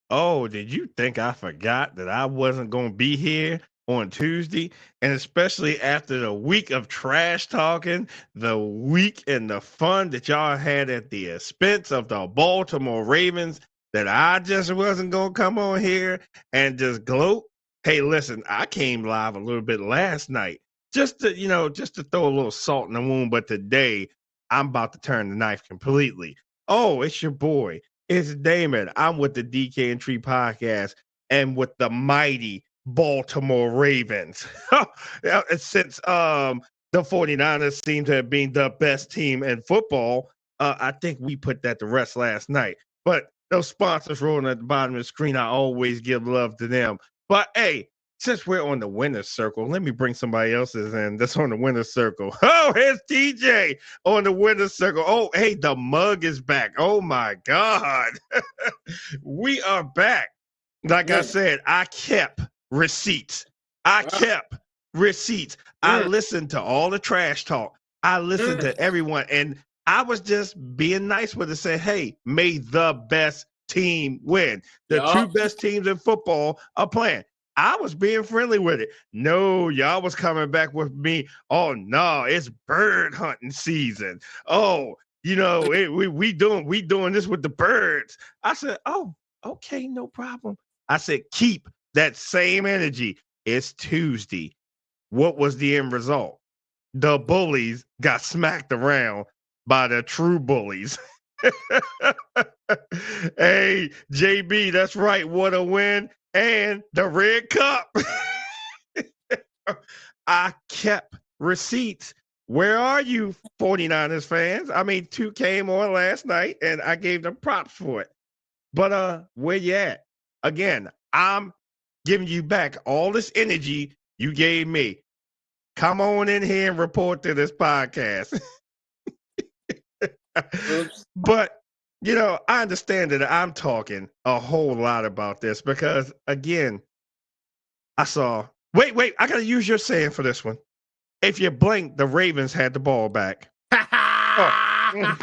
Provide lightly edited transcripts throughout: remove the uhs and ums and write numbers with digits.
Oh, did you think I forgot that I wasn't going to be here on Tuesday? And especially after the week of trash talking, the week and the fun that y'all had at the expense of the Baltimore Ravens, that I just wasn't going to come on here and just gloat. Hey, listen, I came live a little bit last night just to throw a little salt in the wound. But today, I'm about to turn the knife completely. Oh, it's your boy. It's Damon. I'm with the DK and Tree podcast and with the mighty Baltimore Ravens. Yeah, since the 49ers seem to have been the best team in football, I think we put that to rest last night. But those sponsors rolling at the bottom of the screen, I always give love to them. But hey, since we're on the winner's circle, let me bring somebody else's in that's on the winner's circle. Oh, here's TJ on the winner's circle. Oh, hey, the mug is back. Oh my God. We are back. Like I said, I kept receipts. I kept receipts. I listened to all the trash talk. I listened to everyone. And I was just being nice with it, saying, hey, may the best team win. The two best teams in football are playing. I was being friendly with it. No, y'all was coming back with me. Oh no, it's bird hunting season. Oh, we doing this with the birds. I said, oh, okay, no problem. I said, keep that same energy. It's Tuesday. What was the end result? The bullies got smacked around by the true bullies. Hey, JB, that's right. What a win. And the red cup. I kept receipts. Where are you, 49ers fans? I mean, 2 came on last night and I gave them props for it. But where you at? Again, I'm giving you back all this energy you gave me. Come on in here and report to this podcast. But I understand that I'm talking a whole lot about this because again, I saw wait, I gotta use your saying for this one. If you blink, the Ravens had the ball back. Oh.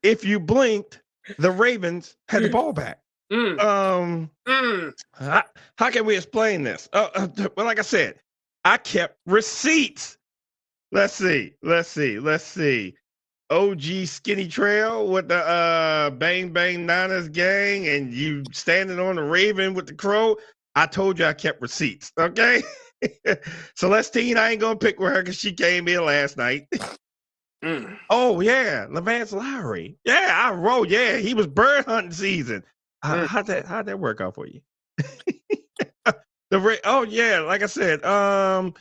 If you blinked, the Ravens had the ball back. How can we explain this? Well, like I said, I kept receipts. Let's see. OG Skinny Trail with the Bang Bang Niners gang, and you standing on the Raven with the crow. I told you I kept receipts. Okay. Celestine, I ain't gonna pick with her because she came in last night. Oh yeah, Levance Lowry. Yeah, I wrote. Yeah, he was bird hunting season. How'd that work out for you? Oh yeah, like I said, I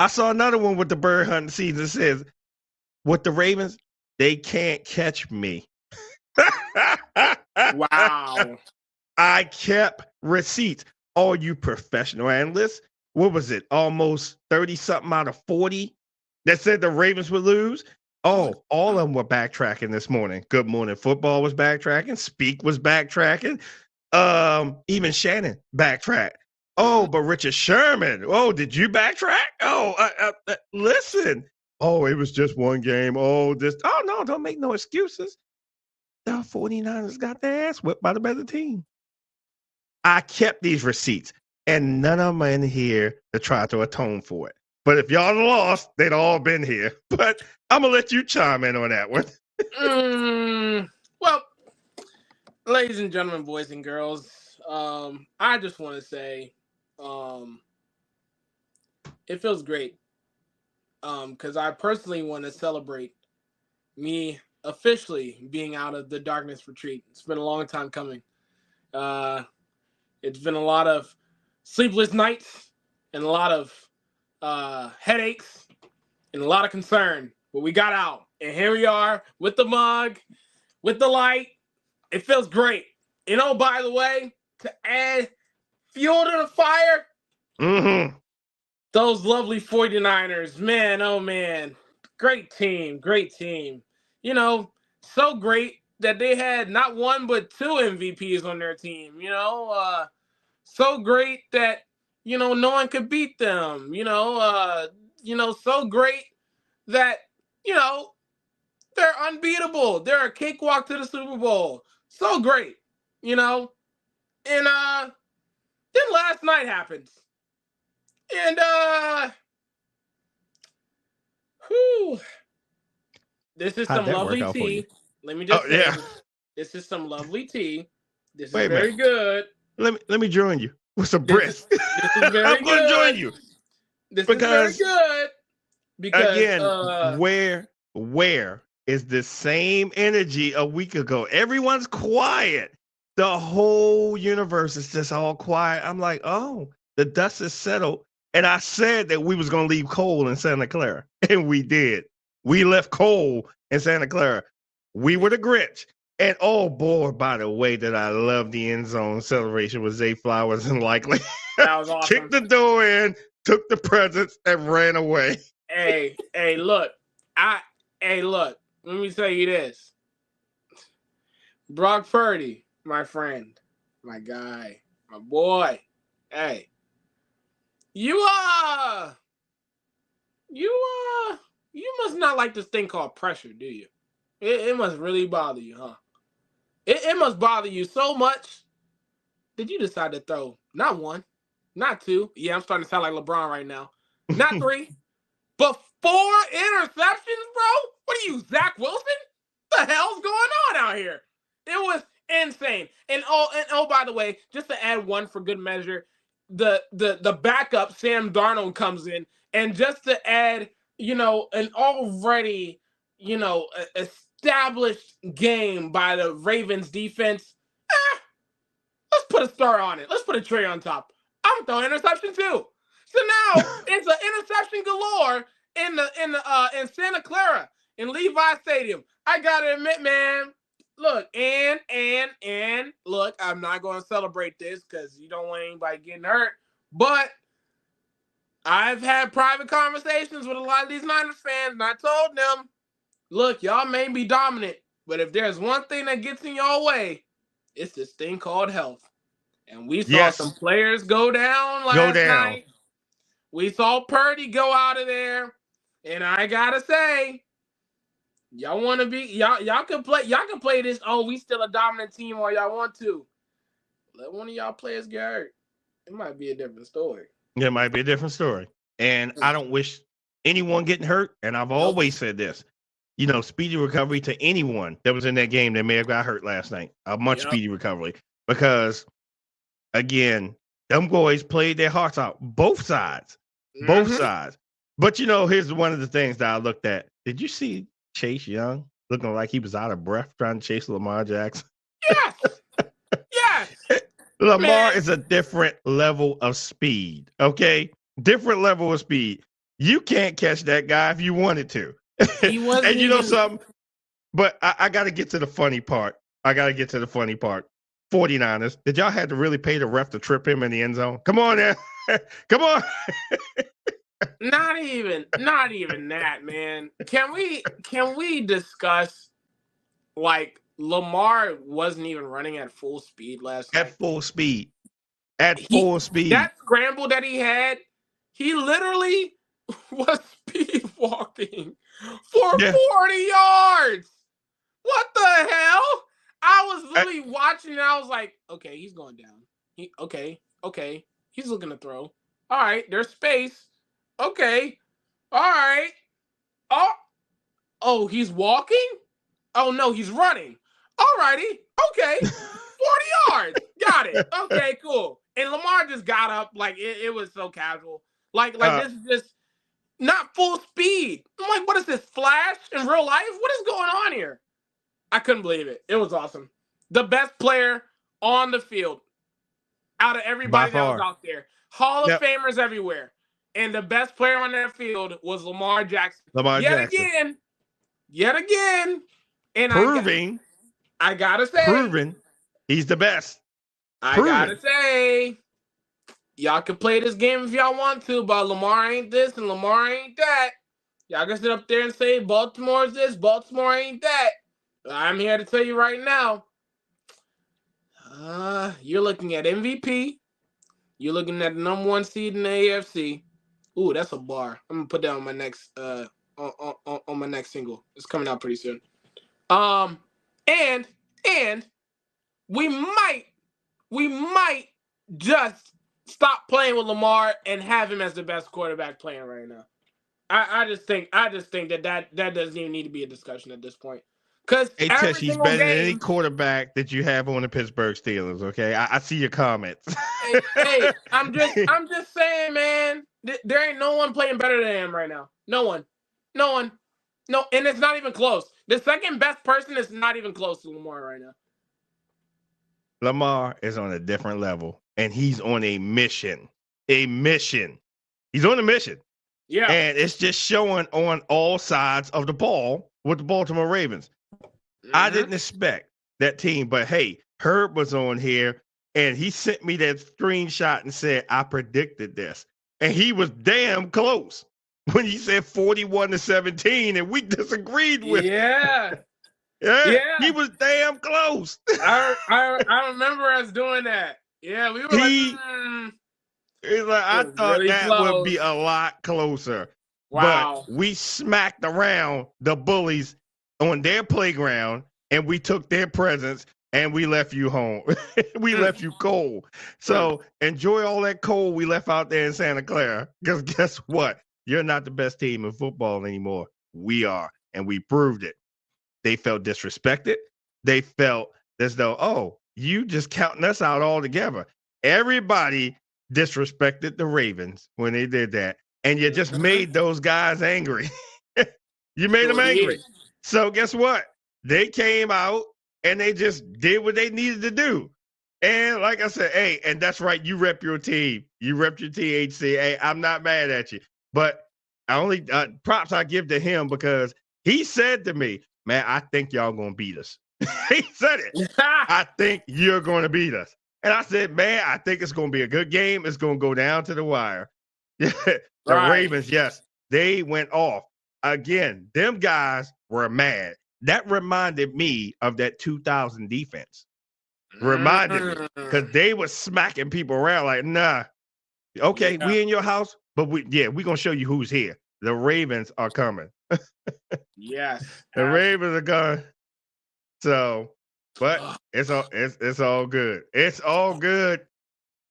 saw another one with the bird hunting season. It says with the Ravens, they can't catch me. Wow. I kept receipts. All you professional analysts, what was it? Almost 30 something out of 40 that said the Ravens would lose. Oh, all of them were backtracking this morning. Good Morning Football was backtracking. Speak was backtracking. Even Shannon backtracked. Oh, but Richard Sherman. Oh, did you backtrack? Oh, listen. Oh, it was just one game. Oh, no, don't make no excuses. The 49ers got their ass whipped by the better team. I kept these receipts, and none of them are in here to try to atone for it. But if y'all lost, they'd all been here. But I'm going to let you chime in on that one. Well, ladies and gentlemen, boys and girls, I just want to say it feels great because I personally want to celebrate me officially being out of the darkness retreat. It's been a long time coming. It's been a lot of sleepless nights and a lot of headaches and a lot of concern. But we got out. And here we are with the mug, with the light. It feels great. By the way, to add fuel to the fire, those lovely 49ers, man, oh man. Great team. So great that they had not one but 2 MVPs on their team, so great that, no one could beat them, so great that, they're unbeatable. They're a cakewalk to the Super Bowl. So great. And then last night happens. And whew, this is How'd some that work lovely out for you? tea. Let me just Oh say yeah. this is some lovely tea. This Wait is a very minute. good. Let me join you with some This brisk. is very I'm going to join good. you This is very because good. Because again, where is the same energy a week ago? Everyone's quiet. The whole universe is just all quiet. I'm like, oh, the dust is settled. And I said that we was gonna leave Cole in Santa Clara, and we did. We left Cole in Santa Clara. We were the Grinch. And oh boy, by the way, that I love the end zone celebration with Zay Flowers and Likely. that was awesome. Kicked the door in, took the presents, and ran away. Hey, look. Look. Let me tell you this. Brock Purdy, my friend, my guy, my boy. Hey, you must not like this thing called pressure, do you? It must really bother you, huh? It must bother you so much that you decide to throw not one, not two. Yeah, I'm starting to sound like LeBron right now. Not three, but 4 interceptions, bro. What are you, Zach Wilson? What the hell's going on out here? It was insane. And by the way, just to add one for good measure, the backup Sam Darnold comes in, and just to add, an already, established game by the Ravens defense. Let's put a star on it. Let's put a tray on top. I'm throwing interception too. So now it's an interception galore in Santa Clara in Levi Stadium. I gotta admit, man. Look, and look, I'm not going to celebrate this because you don't want anybody getting hurt. But I've had private conversations with a lot of these Niners fans, and I told them, look, y'all may be dominant, but if there's one thing that gets in your way, it's this thing called health. And we saw some players go down last night. We saw Purdy go out of there. And I gotta say, y'all want to be y'all can play this. Oh, we still a dominant team, or y'all want to. Let one of y'all players get hurt. It might be a different story. It might be a different story. And I don't wish anyone getting hurt. And I've always said this. Speedy recovery to anyone that was in that game that may have got hurt last night. A much speedy recovery. Because again, them boys played their hearts out. Both sides. Both sides. But here's one of the things that I looked at. Did you see Chase Young looking like he was out of breath trying to chase Lamar Jackson? Yes. Yes. Lamar is a different level of speed. Okay? Different level of speed. You can't catch that guy if you wanted to. He wasn't and you know something? But I got to get to the funny part. 49ers. Did y'all have to really pay the ref to trip him in the end zone? Come on now. Come on. Not even that, man. Can we discuss, like, Lamar wasn't even running at full speed last night? At full speed. Full speed. That scramble that he had, he literally was speed walking for 40 yards. What the hell? I was literally watching and I was like, okay, he's going down. Okay. He's looking to throw. All right, there's space. Okay. All right. Oh, he's walking? Oh, no, he's running. All righty. Okay. 40 yards. Got it. Okay, cool. And Lamar just got up like it was so casual. Like this is just not full speed. I'm like, what is this, Flash in real life? What is going on here? I couldn't believe it. It was awesome. The best player on the field out of everybody that was out there. Hall of Famers everywhere. And the best player on that field was Lamar Jackson. Yet again. And proving. I gotta say. Proving he's the best. Gotta say. Y'all can play this game if y'all want to, but Lamar ain't this and Lamar ain't that. Y'all can sit up there and say Baltimore's this, Baltimore ain't that. I'm here to tell you right now. You're looking at MVP. You're looking at the number 1 seed in the AFC. Ooh, that's a bar. I'm gonna put that on my next on my next single. It's coming out pretty soon. And we might just stop playing with Lamar and have him as the best quarterback playing right now. I just think that doesn't even need to be a discussion at this point. Because every He's single better than game, any quarterback that you have on the Pittsburgh Steelers. Okay, I see your comments. hey, I'm just saying, man. There ain't no one playing better than him right now. No one, no, and it's not even close. The second best person is not even close to Lamar right now. Lamar is on a different level, and he's on a mission. He's on a mission. Yeah. And it's just showing on all sides of the ball with the Baltimore Ravens. Mm-hmm. I didn't expect that team, but hey, Herb was on here, and he sent me that screenshot and said, I predicted this. And he was damn close when he said 41-17, and we disagreed with him. Yeah, he was damn close. I remember us doing that. Yeah, we were He's like, I thought really that would be a lot closer. Wow. But we smacked around the bullies on their playground, and we took their presents, and we left you home. We left you cold. So enjoy all that cold we left out there in Santa Clara, because guess what? You're not the best team in football anymore. We are, and we proved it. They felt disrespected. They felt as though, oh, you just counting us out altogether. Everybody disrespected the Ravens when they did that, and you just made those guys angry. You made them angry. So guess what? They came out and they just did what they needed to do. And like I said, hey, and that's right, you rep your team. You rep your THC. Hey, I'm not mad at you. But I only props I give to him because he said to me, man, I think y'all going to beat us. He said it. I think you're going to beat us. And I said, man, I think it's going to be a good game. It's going to go down to the wire. The Ravens, yes, they went off. Again, them guys were mad. That reminded me of that 2000 defense. Reminded me because they were smacking people around like, nah, okay, we in your house, but we're going to show you who's here. The Ravens are coming. Yes. The Ravens are coming. So, but it's all good. It's all good.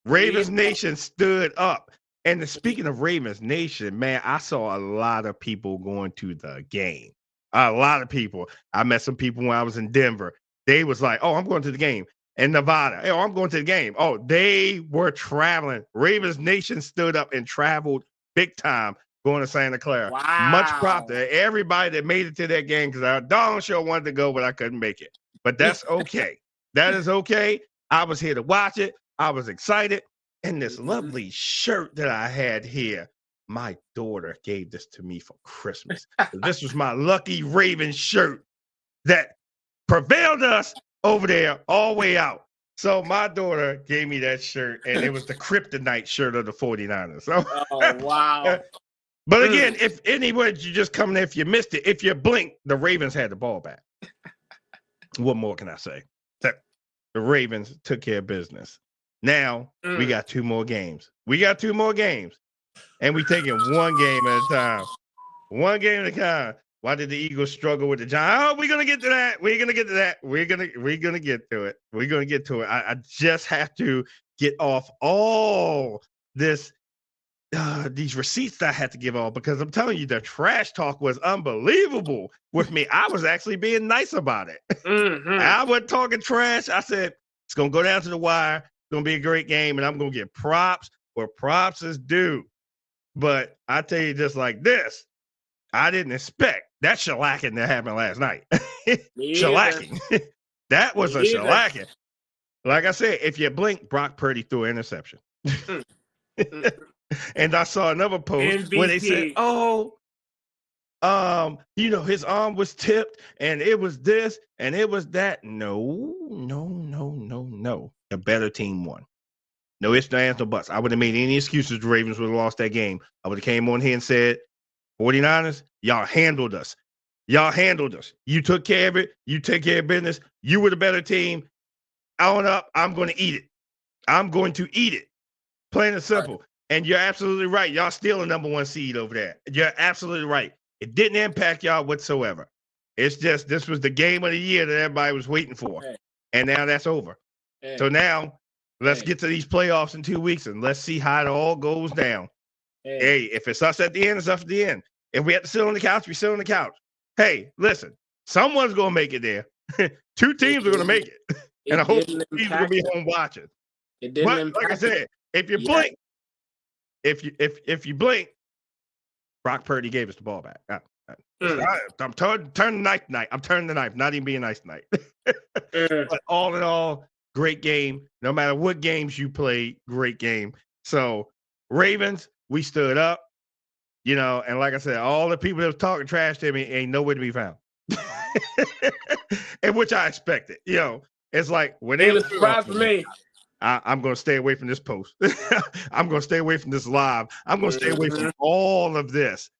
Ravens Nation stood up. And speaking of Ravens Nation, man, I saw a lot of people going to the game. A lot of people. I met some people when I was in Denver. They was like, oh, I'm going to the game. In Nevada, oh, I'm going to the game. Oh, they were traveling. Ravens Nation stood up and traveled big time going to Santa Clara. Wow. Much props to everybody that made it to that game because I darn sure wanted to go, but I couldn't make it. But that's okay. That is okay. I was here to watch it. I was excited. And this lovely shirt that I had here, my daughter gave this to me for Christmas. This was my lucky Raven shirt that prevailed us over there all the way out. So my daughter gave me that shirt, and it was the kryptonite shirt of the 49ers. So, oh, wow. But again, if anybody, you just come there, if you missed it, if you blink, the Ravens had the ball back. What more can I say? The Ravens took care of business. Now we got 2 more games. And we taking one game at a time. One game at a time. Why did the Eagles struggle with the Giants? Oh, we're gonna get to that. We're gonna get to it. I just have to get off all this these receipts that I had to give off because I'm telling you, the trash talk was unbelievable with me. I was actually being nice about it. I wasn't talking trash. I said it's gonna go down to the wire. It's going to be a great game, and I'm going to get props where props is due. But I tell you just like this, I didn't expect that shellacking that happened last night. Shellacking. That was a shellacking. Like I said, if you blink, Brock Purdy threw an interception. And I saw another post where they said, his arm was tipped, and it was this, and it was that. No. The better team won. No ifs, no ands, no buts. I wouldn't have made any excuses. The Ravens would have lost that game. I would have came on here and said, 49ers, y'all handled us. You took care of it. You take care of business. You were the better team. On up, I'm going to eat it. Plain and simple. Right. And you're absolutely right. Y'all still a number 1 seed over there. You're absolutely right. It didn't impact y'all whatsoever. It's just this was the game of the year that everybody was waiting for. Okay. And now that's over. Hey, So now let's hey, get to these playoffs in 2 weeks and let's see how it all goes down. hey. Hey, if it's us at the end, it's us at the end. If we have to sit on the couch, we sit on the couch. Hey, listen, someone's going to make it there. 2 teams are going to make it. And I hope didn't teams are going to be impact. home watching. It didn't But like I impact. said, if you Yeah. blink, if you blink, Brock Purdy gave us the ball back. I'm turning the knife tonight. I'm turning the knife, not even being nice tonight. But all in all, great game. No matter what games you played, great game. So Ravens, we stood up, and like I said, all the people that was talking trash to me ain't nowhere to be found. And which I expected. It's like when they Ain't a surprise for me. I'm going to stay away from this post. I'm going to stay away from this live. I'm going to stay away from all of this.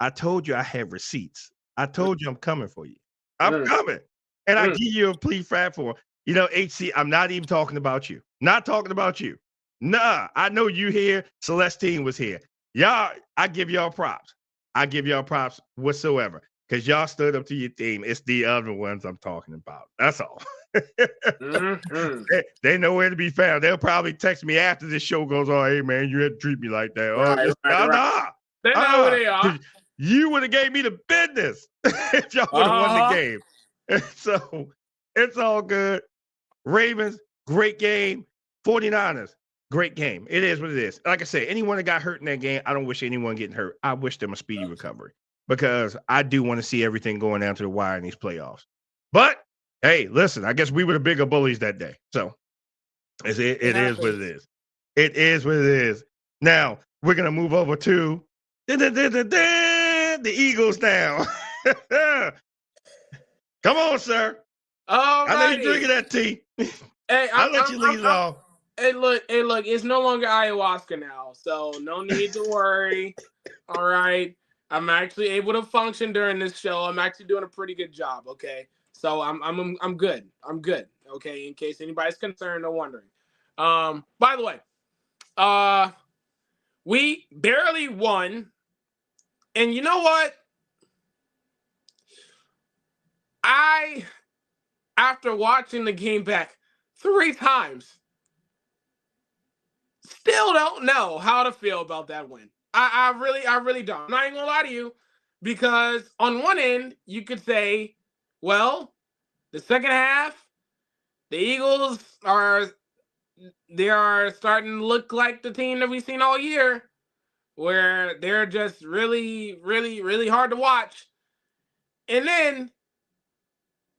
I told you I have receipts. I told you I'm coming for you. I'm coming. And I give you a plea platform. HC, I'm not even talking about you. Not talking about you. Nah, I know you here. Celestine was here. Y'all, I give y'all props. I give y'all props whatsoever. Because y'all stood up to your team. It's the other ones I'm talking about. That's all. They know where to be found. They'll probably text me after this show goes on. Hey, man, you had to treat me like that. Right. They know who they are. You would have gave me the business if y'all would have won the game. So it's all good. Ravens, great game. 49ers, great game. It is what it is. Like I said, anyone that got hurt in that game, I don't wish anyone getting hurt. I wish them a speedy recovery because I do want to see everything going down to the wire in these playoffs. But hey, listen, I guess we were the bigger bullies that day. So it is what it is. It is what it is. Now, we're going to move over to the Eagles now. Come on, sir. I know you're drinking that tea. Hey, I'll let you lead it off. Hey, look, it's no longer ayahuasca now, so no need to worry. All right. I'm actually able to function during this show. I'm actually doing a pretty good job, okay? So I'm good. I'm good. Okay, in case anybody's concerned or wondering. By the way, we barely won. And you know what? After watching the game back 3 times, still don't know how to feel about that win. I really don't. I'm not even gonna lie to you, because on one end you could say, well, the second half, the Eagles are starting to look like the team that we've seen all year, where they're just really, really, really hard to watch. And then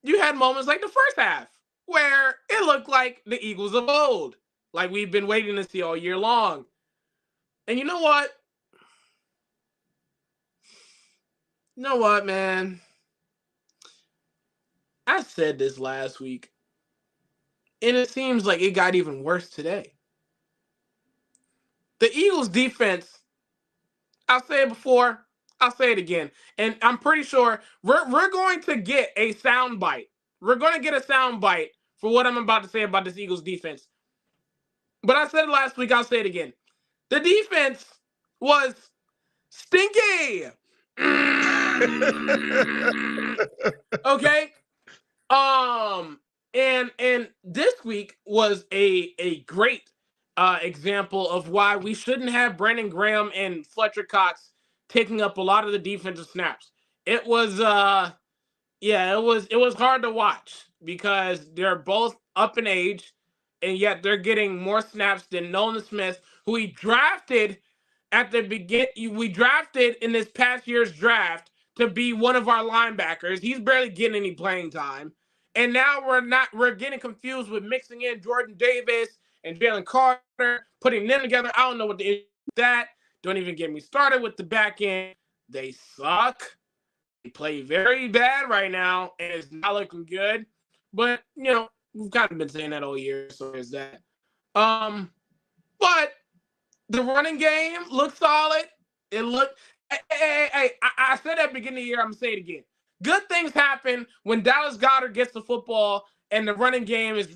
you had moments like the first half where it looked like the Eagles of old, like we've been waiting to see all year long. And you know what? You know what, man? I said this last week, and it seems like it got even worse today. The Eagles defense, I'll say it before, I'll say it again, and I'm pretty sure we're going to get a sound bite. We're going to get a sound bite for what I'm about to say about this Eagles defense. But I said it last week, I'll say it again. The defense was stinky. Okay? And this week was a great example of why we shouldn't have Brandon Graham and Fletcher Cox taking up a lot of the defensive snaps. It was it was hard to watch because they're both up in age, and yet they're getting more snaps than Nolan Smith, who we drafted at the beginning. We drafted in this past year's draft to be one of our linebackers. He's barely getting any playing time. And now we're getting confused with mixing in Jordan Davis and Jalen Carter, putting them together. I don't know what the issue with that. Don't even get me started with the back end. They suck. They play very bad right now, and it's not looking good. But, we've kind of been saying that all year, so there's that. But the running game looked solid. It looked. Hey, I said at the beginning of the year, I'm going to say it again. Good things happen when Dallas Goedert gets the football and the running game is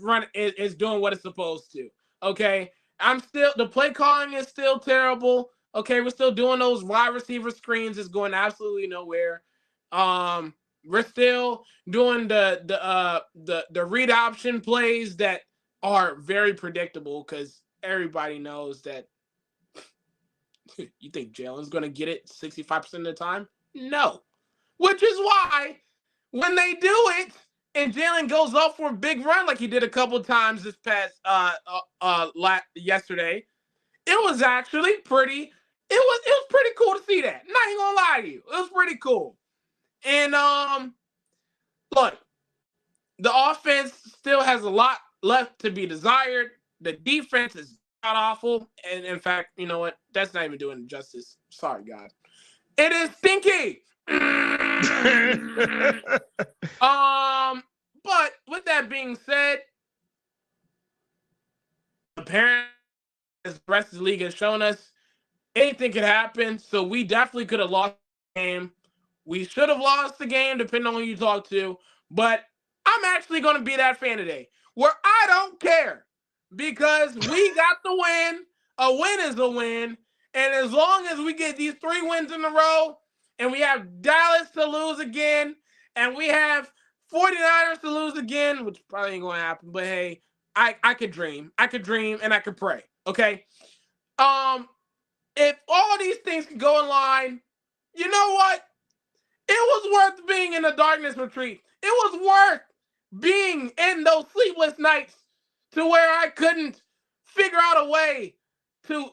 doing what it's supposed to. Okay? The play calling is still terrible. Okay, we're still doing those wide receiver screens. It's going absolutely nowhere. We're still doing the read option plays that are very predictable because everybody knows that. You think Jalen's going to get it 65% of the time? No. Which is why when they do it and Jalen goes off for a big run like he did a couple times this past yesterday, it was actually pretty. It was pretty cool to see that. Not even gonna lie to you, it was pretty cool. And look, the offense still has a lot left to be desired. The defense is god awful, and in fact, you know what? That's not even doing it justice. Sorry, God. It is stinky. But with that being said, apparently, as the rest of the league has shown us, anything could happen. So we definitely could have lost the game. We should have lost the game, depending on who you talk to. But I'm actually going to be that fan today, where I don't care because we got the win. A win is a win. And as long as we get these 3 wins in a row, and we have Dallas to lose again, and we have 49ers to lose again, which probably ain't going to happen, but hey, I could dream. I could dream and I could pray, okay? If all these things can go in line, you know what? It was worth being in the darkness retreat. It was worth being in those sleepless nights to where I couldn't figure out a way to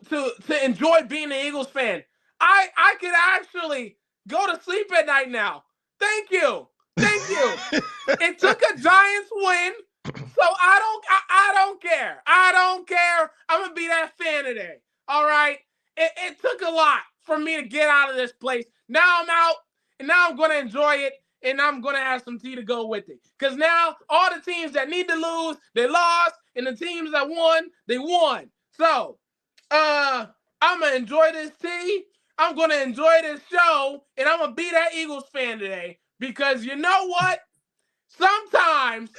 enjoy being an Eagles fan. I could actually go to sleep at night now. Thank you. Thank you. It took a Giants win, so I don't care. I don't care. I'm going to be that fan today. All right? It took a lot for me to get out of this place. Now I'm out, and now I'm going to enjoy it, and I'm going to have some tea to go with it. Because now all the teams that need to lose, they lost, and the teams that won, they won. So, I'm going to enjoy this tea. I'm going to enjoy this show, and I'm going to be that Eagles fan today because you know what? Sometimes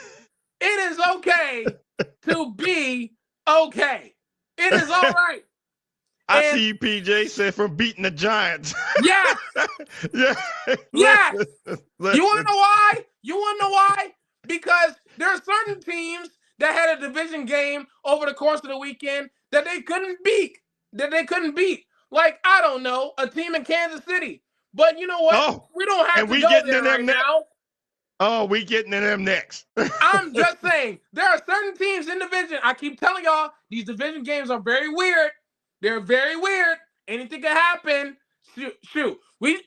it is okay to be okay. It is all right. I see you, PJ, said from beating the Giants. Yes. Yeah. Yes. Listen. You want to know why? You want to know why? Because there are certain teams that had a division game over the course of the weekend that they couldn't beat. Like, I don't know, a team in Kansas City. But you know what? Oh, we don't have to go there right now. Oh, we getting to them next. I'm just saying, there are certain teams in division. I keep telling y'all, these division games are very weird. They're very weird. Anything can happen. Shoot. 2 weeks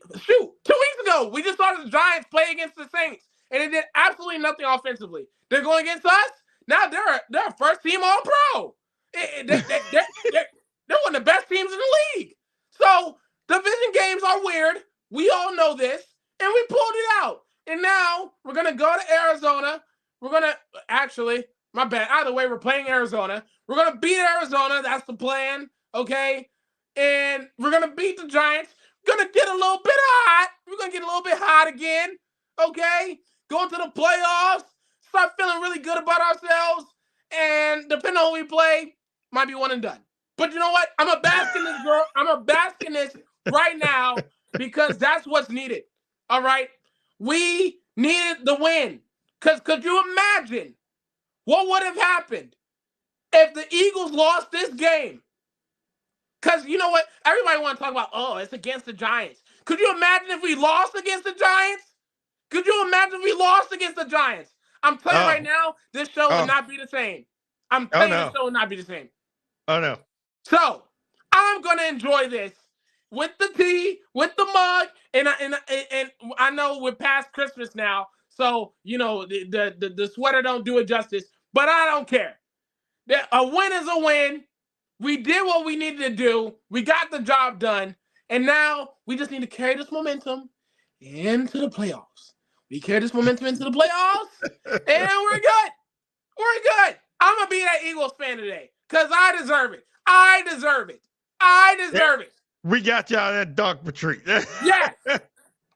ago, we just saw the Giants play against the Saints, and they did absolutely nothing offensively. They're going against us. Now they're a first team All Pro. They're one of the best teams in the league. So division games are weird. We all know this, and we pulled it out. And now we're gonna go to Arizona. We're gonna my bad. Either way, we're playing Arizona. We're gonna beat Arizona. That's the plan. Okay. And we're gonna beat the Giants. Gonna get a little bit hot. We're gonna get a little bit hot again. Okay. Going to the playoffs. Start feeling really good about ourselves. And depending on who we play, might be one and done. But you know what? I'm a bask in this, girl. I'm a bask in this right now because that's what's needed. All right. We needed the win. Because could you imagine what would have happened if the Eagles lost this game? Because you know what? Everybody want to talk about, oh, it's against the Giants. Could you imagine if we lost against the Giants? Could you imagine if we lost against the Giants? I'm telling you right now, this show would not be the same. I'm telling you, this show would not be the same. Oh, no. So, I'm going to enjoy this with the tea, with the mug, and I know we're past Christmas now, so, you know, the sweater don't do it justice, but I don't care. A win is a win. We did what we needed to do. We got the job done, and now we just need to carry this momentum into the playoffs. We carry this momentum into the playoffs, and we're good. We're good. I'm going to be that Eagles fan today because I deserve it. I deserve it. I deserve it. We got y'all that dark retreat. Yes.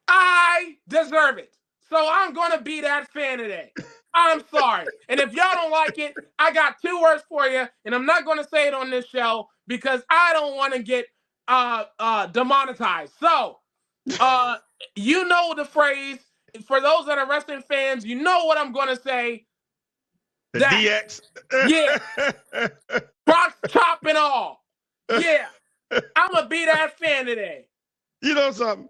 I deserve it. So I'm going to be that fan today. I'm sorry. And if y'all don't like it, I got 2 words for you, and I'm not going to say it on this show because I don't want to get demonetized. So, you know the phrase. For those that are wrestling fans, you know what I'm going to say. The That. DX. Yeah. Box chop and all. Yeah. I'm going to be that fan today. You know something?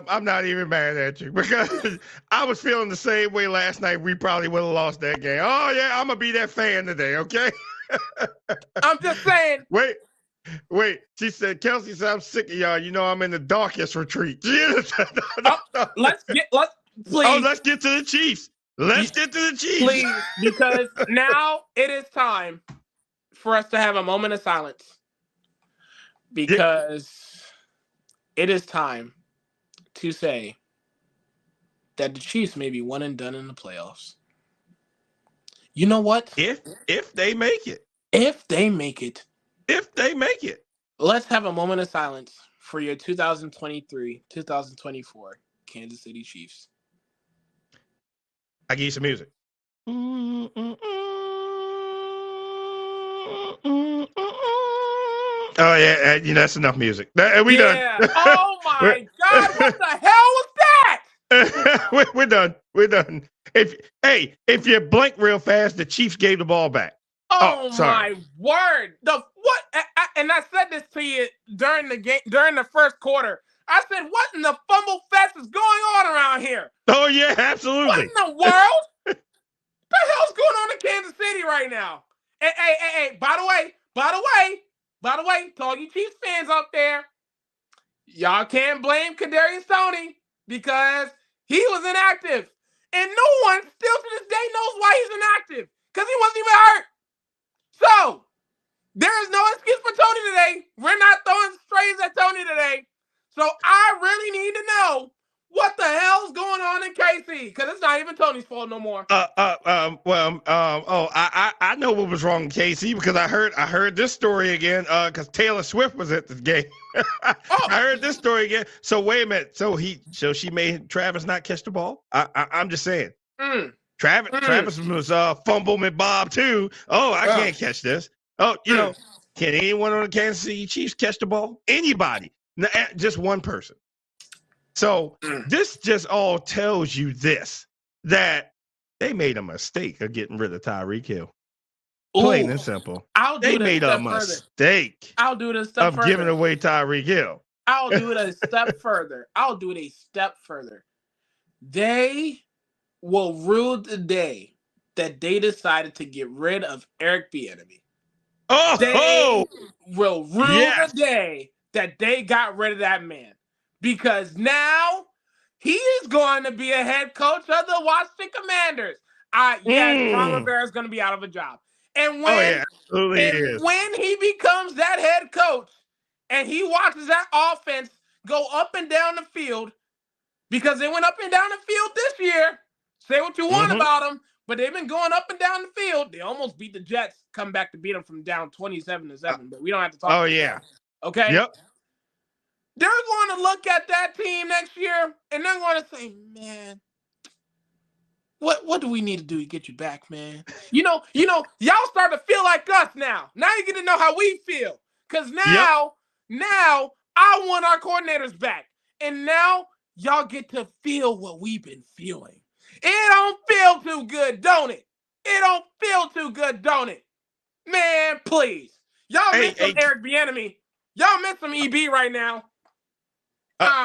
I'm not even mad at you because I was feeling the same way last night. We probably would have lost that game. Oh, yeah, I'm going to be that fan today, okay? I'm just saying. Wait. She said, Kelsey said, I'm sick of y'all. You know, I'm in the darkest retreat. Let's get to the Chiefs. Let's get to the Chiefs. Please, because now it is time for us to have a moment of silence. Because it is time to say that the Chiefs may be one and done in the playoffs. You know what? If they make it. If they make it. Let's have a moment of silence for your 2023-2024 Kansas City Chiefs. I give you some music. Oh yeah, that's enough music. We done. Oh my God! What the hell was that? We're done. If you blink real fast, the Chiefs gave the ball back. Oh my word! And I said this to you during the game, during the first quarter. I said, "What in the fumble fest is going on around here?" Oh yeah, absolutely. What in the world? What the hell's going on in Kansas City right now? Hey! By the way, to all you Chiefs fans out there, y'all can't blame Kadarius Toney because he was inactive, and no one still to this day knows why he's inactive because he wasn't even hurt. So there is no excuse for Toney today. We're not throwing strays at Toney today. So I really need to know what the hell's going on in KC because it's not even Toney's fault no more. I know what was wrong in KC because I heard this story again because Taylor Swift was at the game. I heard this story again. So wait a minute. So she made Travis not catch the ball? I'm just saying. Travis was fumble with Bob too. Oh, I can't catch this. Oh, can anyone on the Kansas City Chiefs catch the ball? Anybody? Just one person. So this just all tells you that they made a mistake of getting rid of Tyreek Hill. Plain and simple. They made a mistake. I'll do it a step further. Giving away Tyreek Hill. I'll do it a step further. They will rue the day that they decided to get rid of Eric Bieniemy. They will rue the day that they got rid of that man. Because now he is going to be a head coach of the Washington Commanders. Ron Rivera is going to be out of a job. And when he becomes that head coach and he watches that offense go up and down the field, because they went up and down the field this year, say what you want about them, but they've been going up and down the field. They almost beat the Jets, come back to beat them from down 27-7, but we don't have to talk about that. Okay? Yep. They're going to look at that team next year, and they're going to say, man, what do we need to do to get you back, man? Y'all start to feel like us now. Now you get to know how we feel. Because now I want our coordinators back. And now y'all get to feel what we've been feeling. It don't feel too good, don't it? Man, please. Y'all miss some Eric Bieniemy. Y'all miss some EB right now.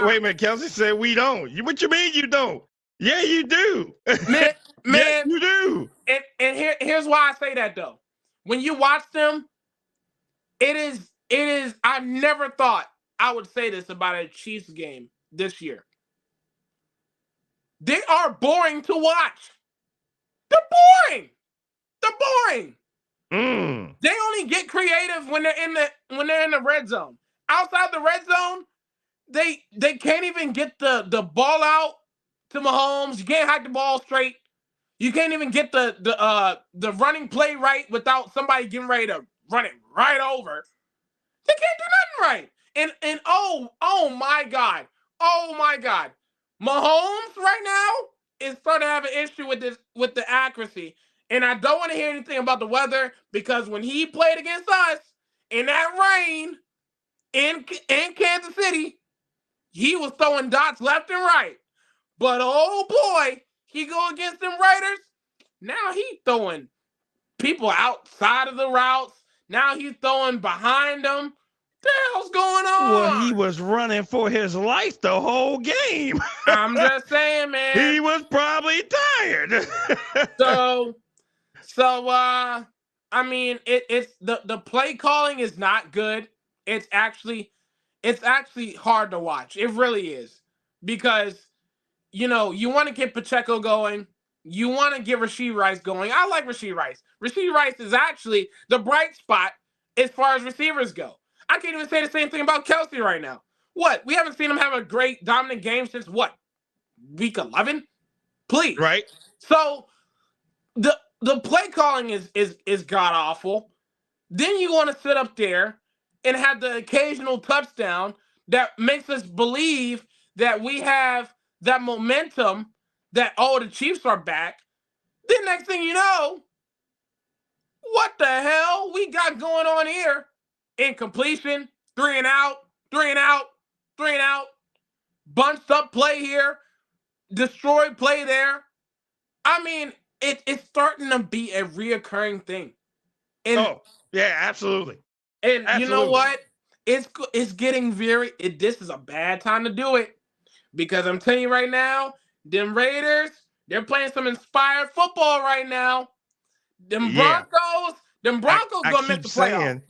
Wait a minute, Kelsey said we don't. What you mean you don't? Yeah, you do. Man, yes, you do. And here's why I say that though. When you watch them, it is. I never thought I would say this about a Chiefs game this year. They are boring to watch. They're boring. They only get creative when they're in the red zone. Outside the red zone, they can't even get the ball out to Mahomes. You can't hike the ball straight. You can't even get the running play right without somebody getting ready to run it right over. They can't do nothing right. And oh my God. Mahomes right now is starting to have an issue with the accuracy. And I don't want to hear anything about the weather because when he played against us in that rain in Kansas City, he was throwing dots left and right. But oh boy, he go against them Raiders. Now he throwing people outside of the routes. Now he's throwing behind them. What the hell's going on? Well, he was running for his life the whole game. I'm just saying, man. He was probably tired. So I mean, it's the play calling is not good. It's actually hard to watch. It really is, because you want to get Pacheco going. You want to get Rashee Rice going. I like Rashee Rice. Rashee Rice is actually the bright spot as far as receivers go. I can't even say the same thing about Kelce right now. What? We haven't seen him have a great dominant game since what? Week 11? Please. Right. So the play calling is god awful. Then you want to sit up there and have the occasional touchdown that makes us believe that we have that momentum that, oh, the Chiefs are back. Then next thing you know, what the hell we got going on here? Incompletion, 3 and out, 3 and out, 3 and out, bunched up play here, destroyed play there. I mean, it's starting to be a reoccurring thing. And, yeah, absolutely. And you know what? It's getting this is a bad time to do it, because I'm telling you right now, them Raiders, they're playing some inspired football right now. Them Broncos gonna miss the playoffs.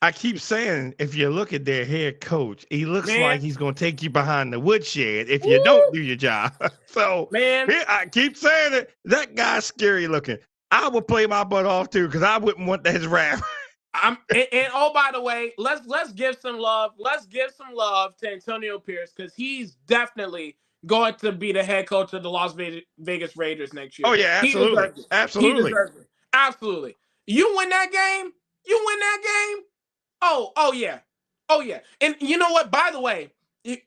I keep saying, if you look at their head coach, he looks like he's going to take you behind the woodshed if you don't do your job. So, I keep saying it. That guy's scary looking. I would play my butt off too, because I wouldn't want his rap. And oh, by the way, let's give some love. Let's give some love to Antonio Pierce, because he's definitely going to be the head coach of the Las Vegas Raiders next year. Oh yeah, absolutely, absolutely. You win that game. Oh yeah. And you know what? By the way,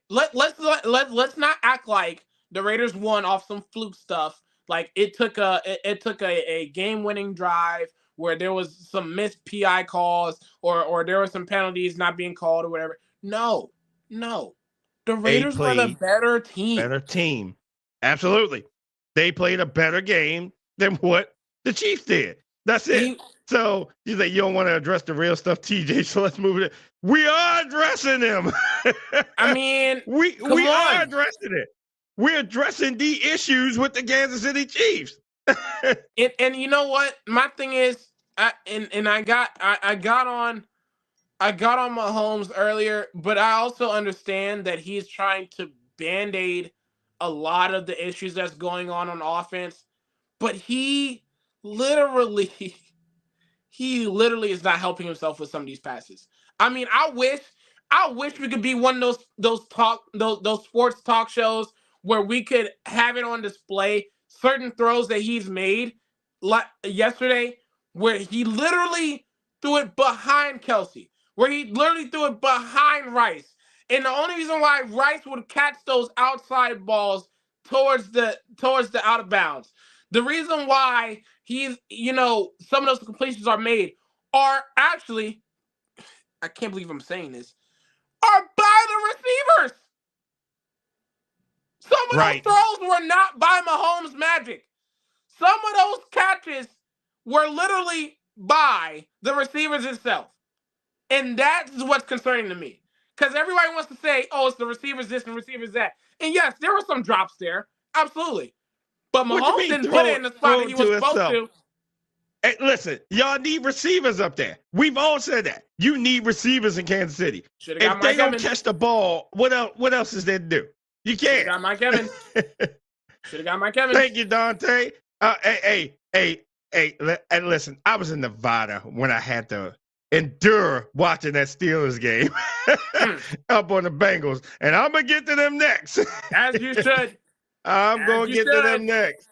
let's not act like the Raiders won off some fluke stuff. Like it took a game-winning drive where there was some missed PI calls or there were some penalties not being called or whatever. No. The Raiders were the better team. Absolutely. They played a better game than what the Chiefs did. That's it. So you say you don't want to address the real stuff, TJ. So let's move it. We are addressing them. I mean, we are addressing it. We're addressing the issues with the Kansas City Chiefs. and you know what? My thing is, I got on Mahomes earlier, but I also understand that he's trying to band-aid a lot of the issues that's going on offense. But he literally is not helping himself with some of these passes. I mean, I wish we could be one of those sports talk shows where we could have it on display, certain throws that he's made like yesterday, where he literally threw it behind Kelce, where he literally threw it behind Rice. And the only reason why Rice would catch those outside balls towards the out of bounds, the reason why some of those completions are made are actually, I can't believe I'm saying this, are by the receivers. Some of those throws were not by Mahomes' magic. Some of those catches were literally by the receivers itself. And that's what's concerning to me. Because everybody wants to say, oh, it's the receivers this and receivers that. And yes, there were some drops there. Absolutely. But Mahomes didn't put it in the spot that he was supposed to. Hey, listen, y'all need receivers up there. We've all said that. You need receivers in Kansas City. If they don't catch the ball, what else is there to do? You can't. Should have got Mike Evans. Thank you, Dante. Hey, and listen, I was in Nevada when I had to endure watching that Steelers game up on the Bengals, and I'm going to get to them next. As you should. I'm going to get to them next.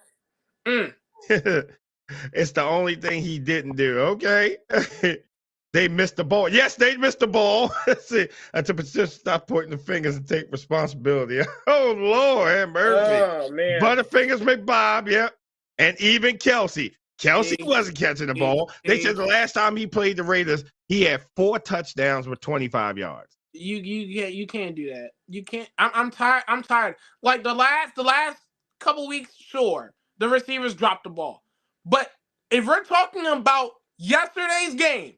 It's the only thing he didn't do. Okay. They missed the ball. Yes, they missed the ball. See, just stop pointing the fingers and take responsibility. Oh, Lord, have mercy. Oh, man. Butterfingers McBob, yep. And even Kelce. Kelce wasn't catching the ball. They said the last time he played the Raiders, he had 4 touchdowns with 25 yards. You can't do that. You can't. I'm tired. Like the last couple weeks, sure, the receivers dropped the ball. But if we're talking about yesterday's game,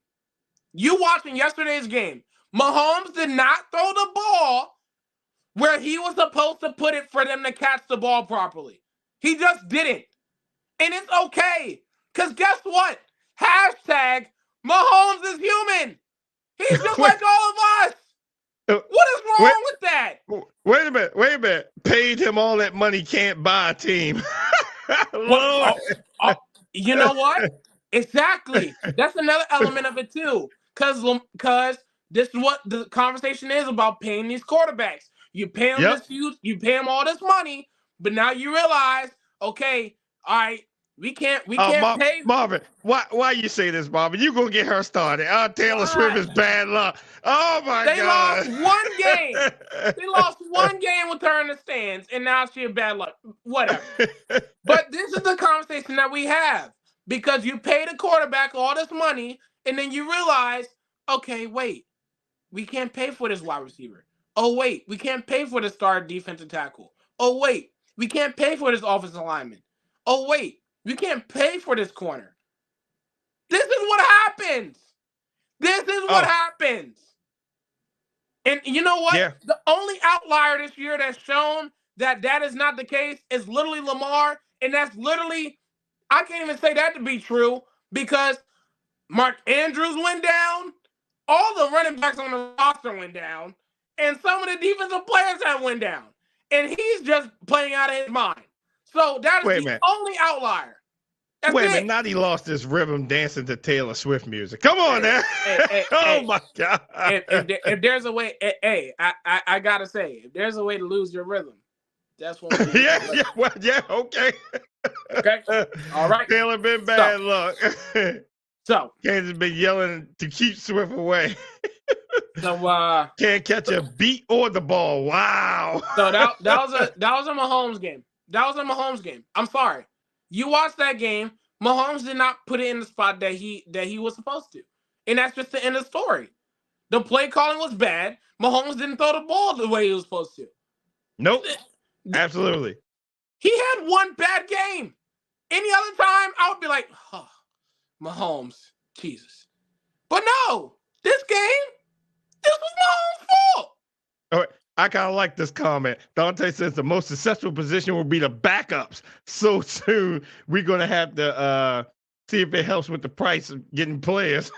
you watching yesterday's game, Mahomes did not throw the ball where he was supposed to put it for them to catch the ball properly. He just didn't. And it's okay. Because guess what? Hashtag Mahomes is human. He's just like all of us. What is wrong with that? Wait a minute. Paid him all that money, can't buy a team. Lord. You know what? Exactly. That's another element of it too. Because this is what the conversation is about, paying these quarterbacks. You pay them you pay them all this money, but now you realize, okay, all right, we can't pay. Marvin, why you say this, Marvin? You gonna get her started. Taylor Swift is bad luck. Oh my God. They lost one game. They lost one game with her in the stands, and now she a bad luck. Whatever. But this is the conversation that we have, because you pay the quarterback all this money, and then you realize, okay, wait, we can't pay for this wide receiver. Oh wait, we can't pay for the star defensive tackle. Oh wait, we can't pay for this offensive lineman. Oh wait, we can't pay for this corner. This is what happens. This is what happens. And you know what? Yeah. The only outlier this year that's shown that is not the case is literally Lamar. And that's literally, I can't even say that to be true, because Mark Andrews went down. All the running backs on the roster went down. And some of the defensive players have went down. And he's just playing out of his mind. So that is the only outlier. That's Wait a minute, now he lost his rhythm dancing to Taylor Swift music. Come on now. My God. If there's a way, I got to say, if there's a way to lose your rhythm, that's one way. Okay. Okay. All right. Taylor been bad luck. So Kansas been yelling to keep Swift away. So can't catch a beat or the ball. Wow. So that was a Mahomes game. That was a Mahomes game. I'm sorry. You watched that game. Mahomes did not put it in the spot that he was supposed to. And that's just the end of the story. The play calling was bad. Mahomes didn't throw the ball the way he was supposed to. Nope. Absolutely. He had one bad game. Any other time, I would be like, oh, Mahomes, Jesus. But no, this game, this was Mahomes' fault. All right. I kind of like this comment. Dante says the most successful position will be the backups. So soon, we're going to have to see if it helps with the price of getting players.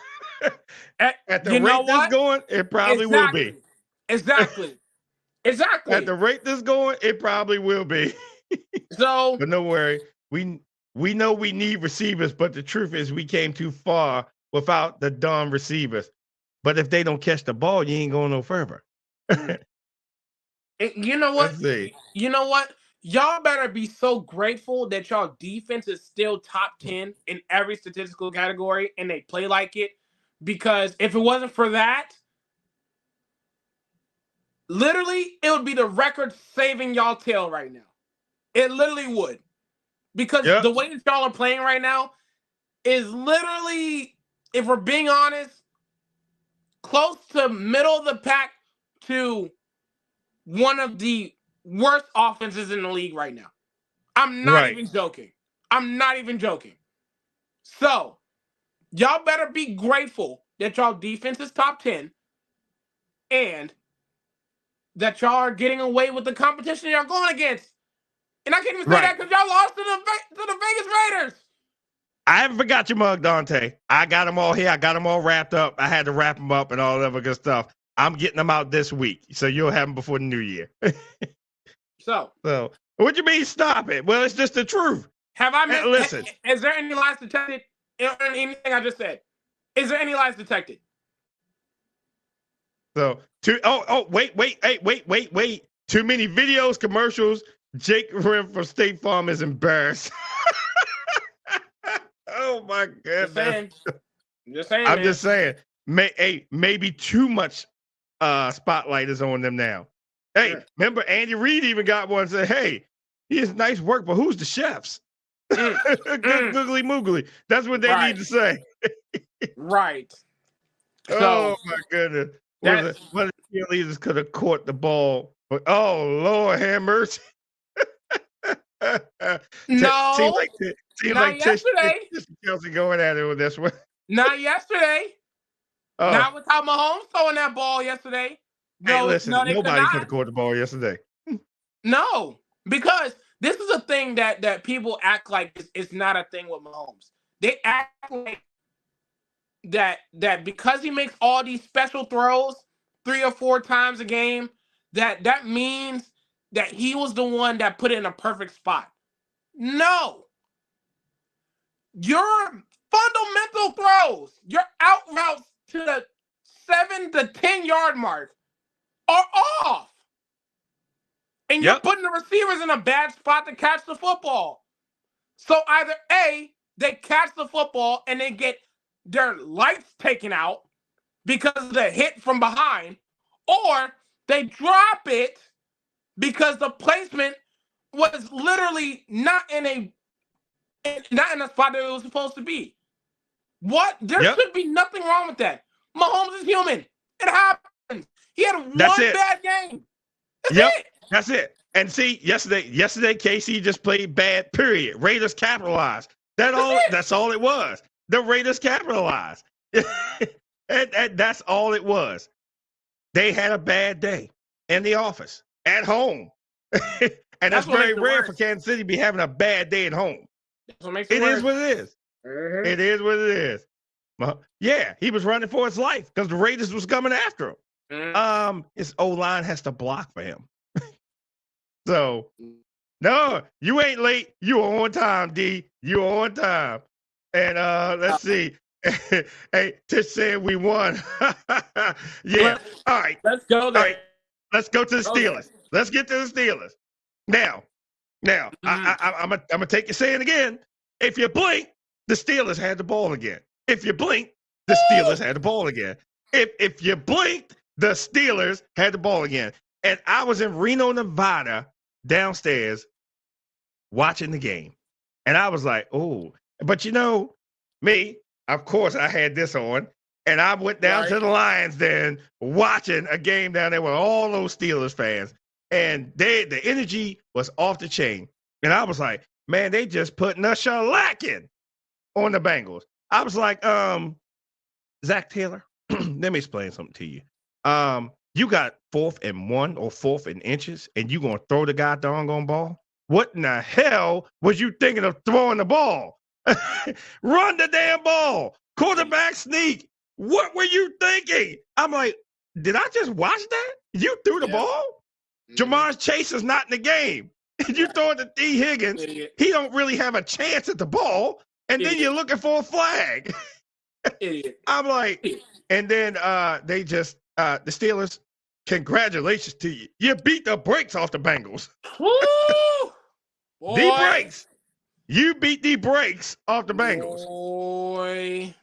At the rate this going, it probably will be. Exactly. At the rate this going, it probably will be. So, but don't worry. We know we need receivers, but the truth is we came too far without the dumb receivers. But if they don't catch the ball, you ain't going no further. You know what? You know what? Y'all better be so grateful that y'all defense is still top 10 in every statistical category and they play like it. Because if it wasn't for that, literally, it would be the record saving y'all tail right now. It literally would. Because the way that y'all are playing right now is literally, if we're being honest, close to middle of the pack to one of the worst offenses in the league right now. I'm not even joking. I'm not even joking. So, y'all better be grateful that y'all defense is top 10 and that y'all are getting away with the competition y'all going against. And I can't even say that because y'all lost to the Vegas Raiders. I haven't forgot your mug, Dante. I got them all here. I got them all wrapped up. I had to wrap them up and all that other good stuff. I'm getting them out this week, so you'll have them before the new year. So what you mean stop it? Well, it's just the truth. Have I missed? Listen, is there any lies detected in anything I just said? Is there any lies detected? So wait. Too many videos, commercials. Jake Rim from State Farm is embarrassed. Oh my goodness! Just saying. I'm just saying. Maybe too much spotlight is on them now. Hey, remember Andy Reid even got one and said, "Hey, he has nice work, but who's the chefs?" Googly moogly. That's what they need to say. Right. Oh my goodness! One of the cheerleaders could have caught the ball, but oh Lord, have mercy. No. Seems Not like yesterday. Tish and Kelsey going at it with this one. Not yesterday. Oh, Not with how Mahomes throwing that ball yesterday. hey, No, listen, they could nobody could not. have caught the ball yesterday. No, because this is a thing that people act like it's not a thing with Mahomes. They act like that because he makes all these special throws 3 or 4 times a game, that means that he was the one that put it in a perfect spot. No. Your fundamental throws, your out routes to the 7 to 10 yard mark are off. And you're putting the receivers in a bad spot to catch the football. So either A, they catch the football and they get their lights taken out because of the hit from behind, or they drop it because the placement was literally not in a spot that it was supposed to be. What? There should be nothing wrong with that. Mahomes is human. It happens. He had one bad game. That's it. That's it. And see, yesterday, KC just played bad, period. Raiders capitalized. That's all it was. The Raiders capitalized. and that's all it was. They had a bad day in the office, at home. And that's very rare for Kansas City to be having a bad day at home. That's what makes it worse. Is what it is. Mm-hmm. It is what it is. Yeah, he was running for his life because the Raiders was coming after him. Mm-hmm. His O-line has to block for him. So, no, you ain't late. You are on time, D. You are on time. And let's see. Hey, Tish said we won. Yeah. All right. Let's go there. All right. Let's go to the Steelers. Let's get to the Steelers. Now, I'm gonna take your saying again. If you blink, the Steelers had the ball again. If you blink, the Steelers had the ball again. If you blinked, the Steelers had the ball again. And I was in Reno, Nevada, downstairs, watching the game. And I was like, oh, but you know, me, of course, I had this on. And I went down to the Lions Den watching a game down there with all those Steelers fans. And the energy was off the chain. And I was like, man, they just putting a shellacking on the Bengals. I was like, Zach Taylor, let me explain something to you. You got 4th and 1 or 4th and inches, and you gonna throw the guy doggone ball? What in the hell was you thinking of throwing the ball? Run the damn ball. Quarterback sneak. What were you thinking? I'm like, did I just watch that? You threw the ball? Jamar Chase is not in the game. You throw it to D. Higgins. Idiot. He don't really have a chance at the ball. And then you're looking for a flag. Idiot. I'm like, and then they just, the Steelers, congratulations to you. You beat the brakes off the Bengals. Woo! The brakes. You beat the brakes off the Bengals. Boy.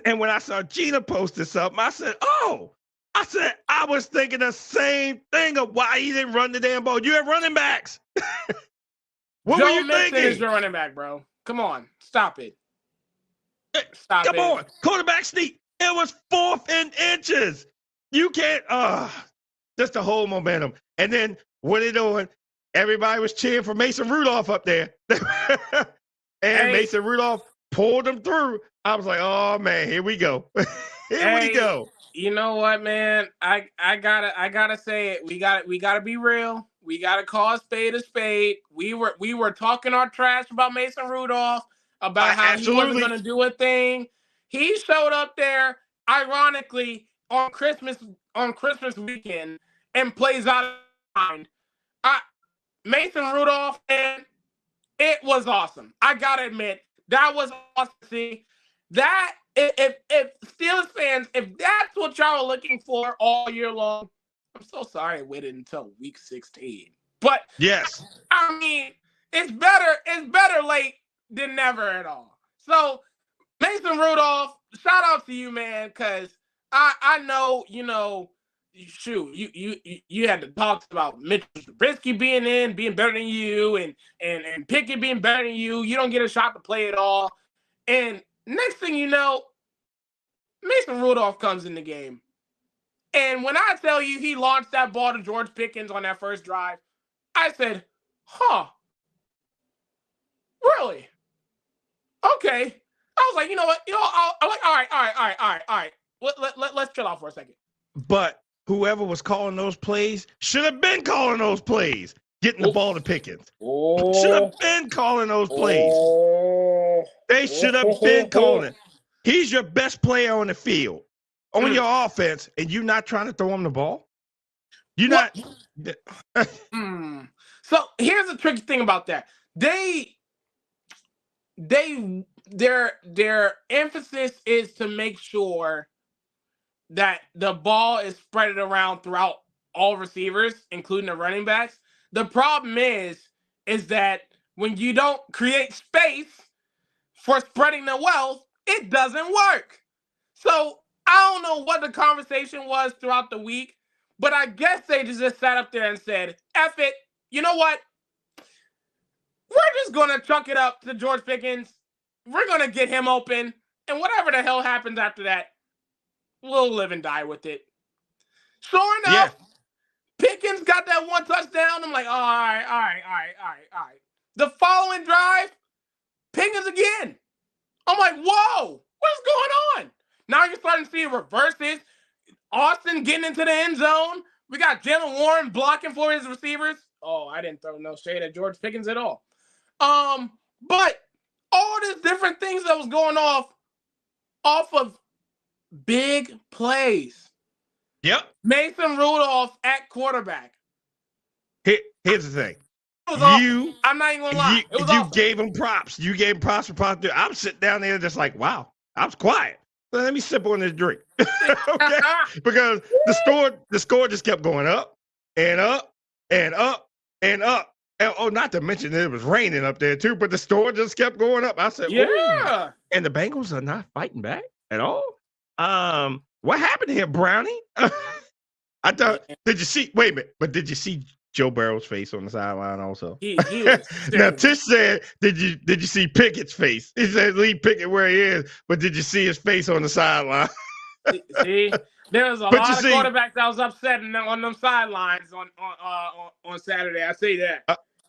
And when I saw Gina post this up, I said, I was thinking the same thing of why he didn't run the damn ball. You have running backs. What Joe were you Mixon thinking? Is your running back, bro. Come on. Stop it. Come on. Quarterback sneak. It was 4th and inches. You can't, just the whole momentum. And then what are they doing? Everybody was cheering for Mason Rudolph up there. And Mason Rudolph pulled them through. I was like, oh man, here we go. Here we go. You know what, man? I gotta say it. We gotta be real. We gotta call a spade a spade. We were talking our trash about Mason Rudolph, about how he wasn't gonna do a thing. He showed up there, ironically, on Christmas weekend and plays out of mind. Mason Rudolph, and it was awesome. I gotta admit, that was awesome to see. That if Steelers fans, if that's what y'all are looking for all year long, I'm so sorry I waited until week 16. But yes, I mean, it's better late than never at all. So Mason Rudolph, shout out to you, man, because I know, you know, shoot, you had to talk about Mitchell Trubisky being better than you, and Pickett being better than you. You don't get a shot to play at all. And next thing you know, Mason Rudolph comes in the game. And when I tell you he launched that ball to George Pickens on that first drive, I said, huh, really? Okay. I was like, you know what? I'm like, all right. Let's chill out for a second. But whoever was calling those plays should have been calling those plays, getting the ball to Pickens. Should have been calling those plays. They should have been calling it. He's your best player on the field, on your offense, and you're not trying to throw him the ball? You're not. So here's the tricky thing about that. Their emphasis is to make sure that the ball is spread around throughout all receivers, including the running backs. The problem is that when you don't create space for spreading the wealth, it doesn't work. So I don't know what the conversation was throughout the week, but I guess they just sat up there and said, F it, you know what? We're just going to chunk it up to George Pickens. We're going to get him open. And whatever the hell happens after that, we'll live and die with it. Sure enough, Pickens got that one touchdown. I'm like, all right. The following drive, Pickens again. I'm like, whoa, what's going on? Now you're starting to see reverses. Austin getting into the end zone. We got Jaylen Warren blocking for his receivers. Oh, I didn't throw no shade at George Pickens at all. But all these different things that was going off of big plays. Yep. Mason Rudolph at quarterback. Here's the thing. I'm not even gonna lie. You gave him props. You gave him props for props. I'm sitting down there just like, wow, I was quiet. So let me sip on this drink. Okay? Because the score just kept going up and up and up and up. And, not to mention that it was raining up there too, but the score just kept going up. I said, yeah. Ooh. And the Bengals are not fighting back at all. What happened here, Brownie? I thought, did you see Joe Burrow's face on the sideline also? He was now Tish said, did you see Pickett's face? He said leave Pickett where he is, but did you see his face on the sideline? See, there was a lot of quarterbacks that was upset on them sidelines on Saturday. I see that.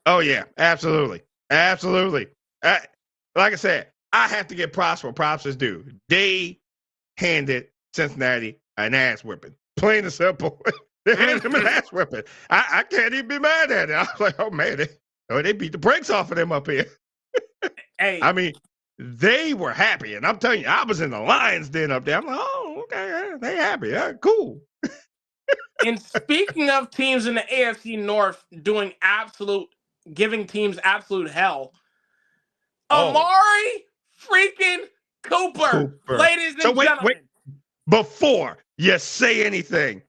Oh yeah, absolutely. Like I said, I have to give props where props is due. They handed Cincinnati an ass whipping, plain and simple. They handed him an ass whipping. I can't even be mad at it. I was like, oh man, they beat the brakes off of them up here. Hey, I mean, they were happy, and I'm telling you, I was in the Lions den up there. I'm like, oh, okay, they happy, yeah, cool. And speaking of teams in the AFC North giving teams absolute hell, Amari freaking Cooper. Ladies and gentlemen. Wait, before you say anything,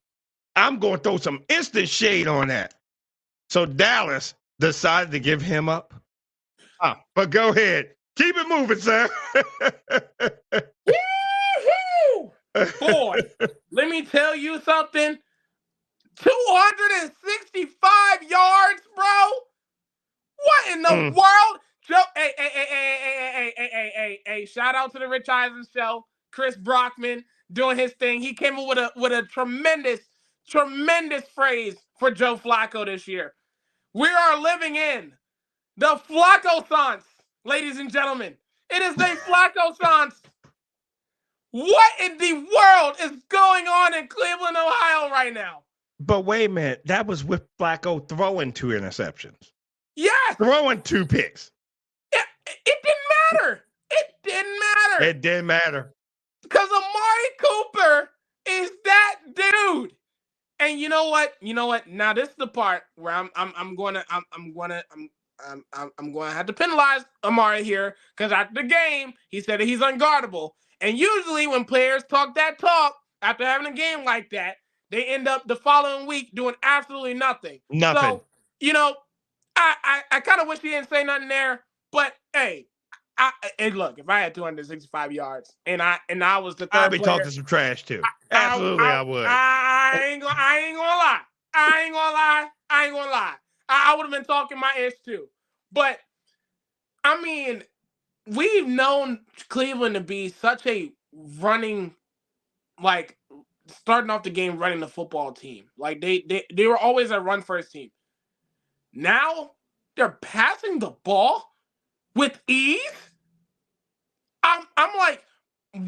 I'm going to throw some instant shade on that. So Dallas decided to give him up. But go ahead. Keep it moving, sir. Boy, let me tell you something. 265 yards, bro. What in the world? Joe, hey, shout out to the Rich Eisen show. Chris Brockman doing his thing. He came up with a tremendous phrase for Joe Flacco this year. We are living in the Flacco-sance, ladies and gentlemen. It is the Flacco-sance. What in the world is going on in Cleveland, Ohio right now? But wait a minute. That was with Flacco throwing 2 interceptions. Yes. Throwing 2 picks. It didn't matter. It didn't matter. Because Amari Cooper is that dude. And you know what? Now this is the part where I'm going to have to penalize Amari here, because after the game he said that he's unguardable. And usually when players talk that talk after having a game like that, they end up the following week doing absolutely nothing. So, I kind of wish he didn't say nothing there. But hey, look, if I had 265 yards and I was the third I'd be player, talking some trash too. Absolutely, I would. I ain't gonna lie. I would have been talking my ish too. But I mean, we've known Cleveland to be such a running, like starting off the game running the football team. Like they were always a run first team. Now they're passing the ball with ease. I'm like,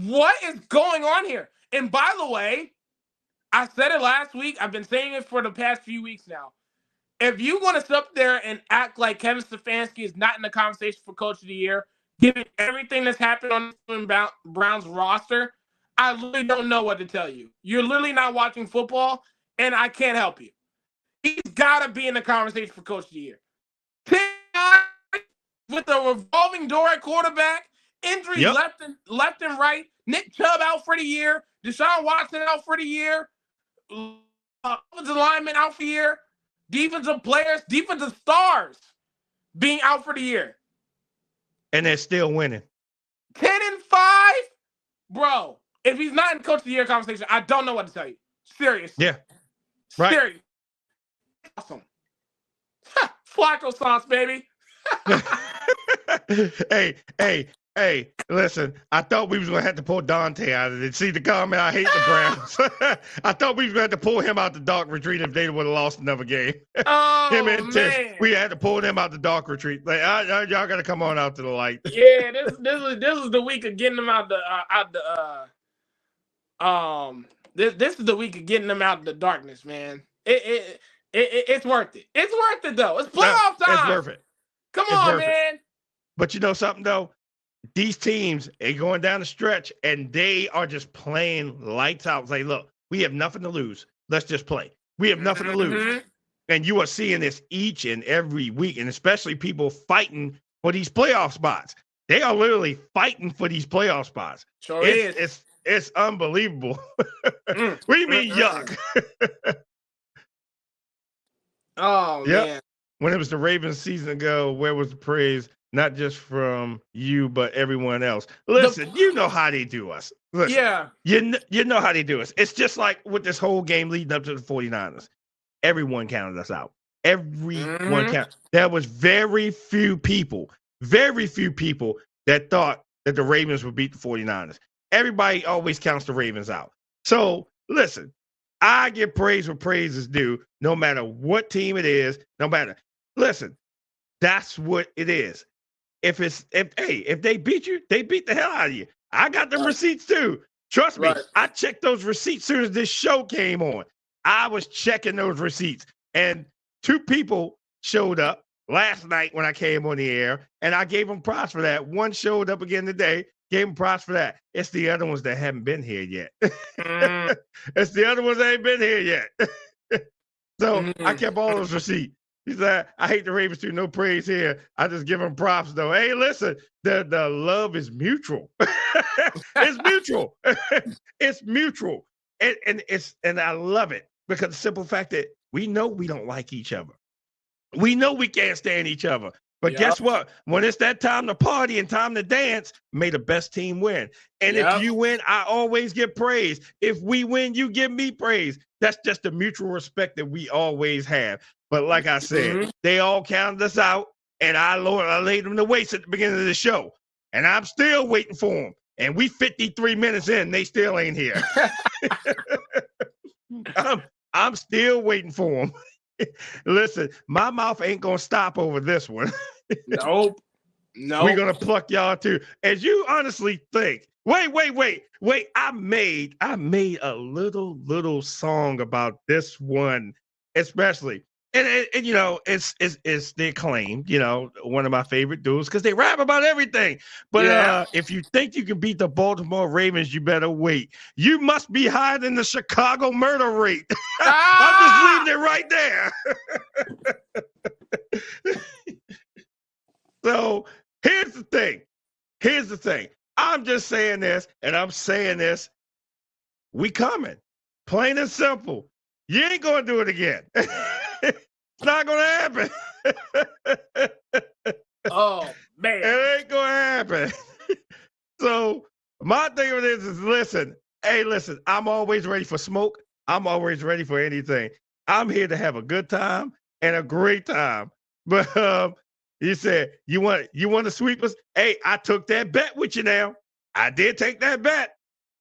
what is going on here? And by the way, I said it last week. I've been saying it for the past few weeks now. If you want to sit up there and act like Kevin Stefanski is not in the conversation for Coach of the Year, given everything that's happened on the Browns roster, I literally don't know what to tell you. You're literally not watching football, and I can't help you. He's got to be in the conversation for Coach of the Year. With a revolving door at quarterback, injuries left and right, Nick Chubb out for the year, Deshaun Watson out for the year, offensive lineman out for the year, defensive players, defensive stars being out for the year. And they're still winning. 10-5? Bro, if he's not in Coach of the Year conversation, I don't know what to tell you. Serious. Yeah. Right. Serious. Awesome. Flacco sauce, baby. Hey, listen, I thought we was going to have to pull Dante out of it. See the comment, I hate the Browns. I thought we was going to have to pull him out the dark retreat if they would have lost another game. Oh, him and Tim, man. we had to pull them out the dark retreat. Like, y'all got to come on out to the light. Yeah, this is the week of getting them this is the week of getting them out of the darkness, man. It's worth it. It's worth it, though. It's playoff time. It's worth it. Come on, man. But you know something, though? These teams are going down the stretch, and they are just playing lights out. It's like, look, we have nothing to lose. Let's just play. We have nothing to lose. And you are seeing this each and every week, and especially people fighting for these playoff spots. They are literally fighting for these playoff spots. Sure is. It's unbelievable. What do you mean, yuck? Oh, man. When it was the Ravens season ago, where was the praise? Not just from you, but everyone else. Listen, you know how they do us. Listen, yeah. You know how they do us. It's just like with this whole game leading up to the 49ers. Everyone counted us out. Everyone counted. There was very few people that thought that the Ravens would beat the 49ers. Everybody always counts the Ravens out. So, listen, I give praise where praise is due, no matter what team it is, listen, that's what it is. If they beat you, they beat the hell out of you. I got them receipts too. Trust me, I checked those receipts as soon as this show came on. I was checking those receipts, and 2 people showed up last night when I came on the air, and I gave them props for that. One showed up again today, gave them props for that. It's the other ones that haven't been here yet. It's the other ones that ain't been here yet. So I kept all those receipts. He said, I hate the Ravens too. No praise here. I just give them props, though. Hey, listen, the love is mutual. It's mutual. It's mutual. And I love it because the simple fact that we know we don't like each other. We know we can't stand each other. But guess what? When it's that time to party and time to dance, may the best team win. And if you win, I always get praise. If we win, you give me praise. That's just the mutual respect that we always have. But like I said, they all counted us out, and I laid them to waste at the beginning of the show. And I'm still waiting for them. And we 53 minutes in, they still ain't here. I'm still waiting for them. Listen, my mouth ain't going to stop over this one. Nope. We're going to pluck y'all too. As you honestly think, wait. I made a little song about this one, especially. And you know, it's the Acclaim, you know, one of my favorite dudes, because they rap about everything. But if you think you can beat the Baltimore Ravens, you better wait. You must be higher than the Chicago murder rate. I'm just leaving it right there. So here's the thing. I'm just saying this, and I'm saying this. We coming. Plain and simple. You ain't going to do it again. It's not going to happen. Oh, man. It ain't going to happen. So my thing with this is, listen, I'm always ready for smoke. I'm always ready for anything. I'm here to have a good time and a great time. But you said, you want to sweep us? Hey, I took that bet with you now. I did take that bet.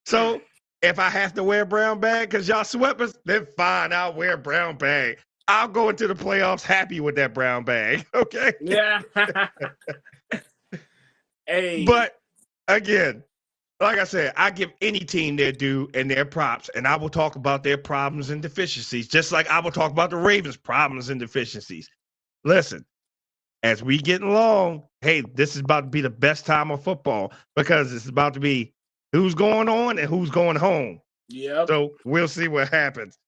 So if I have to wear a brown bag because y'all swept us, then fine, I'll wear a brown bag. I'll go into the playoffs happy with that brown bag, okay? Yeah. Hey. But again, like I said, I give any team their due and their props, and I will talk about their problems and deficiencies, just like I will talk about the Ravens' problems and deficiencies. Listen, as we get along, hey, this is about to be the best time of football because it's about to be who's going on and who's going home. Yep. So we'll see what happens.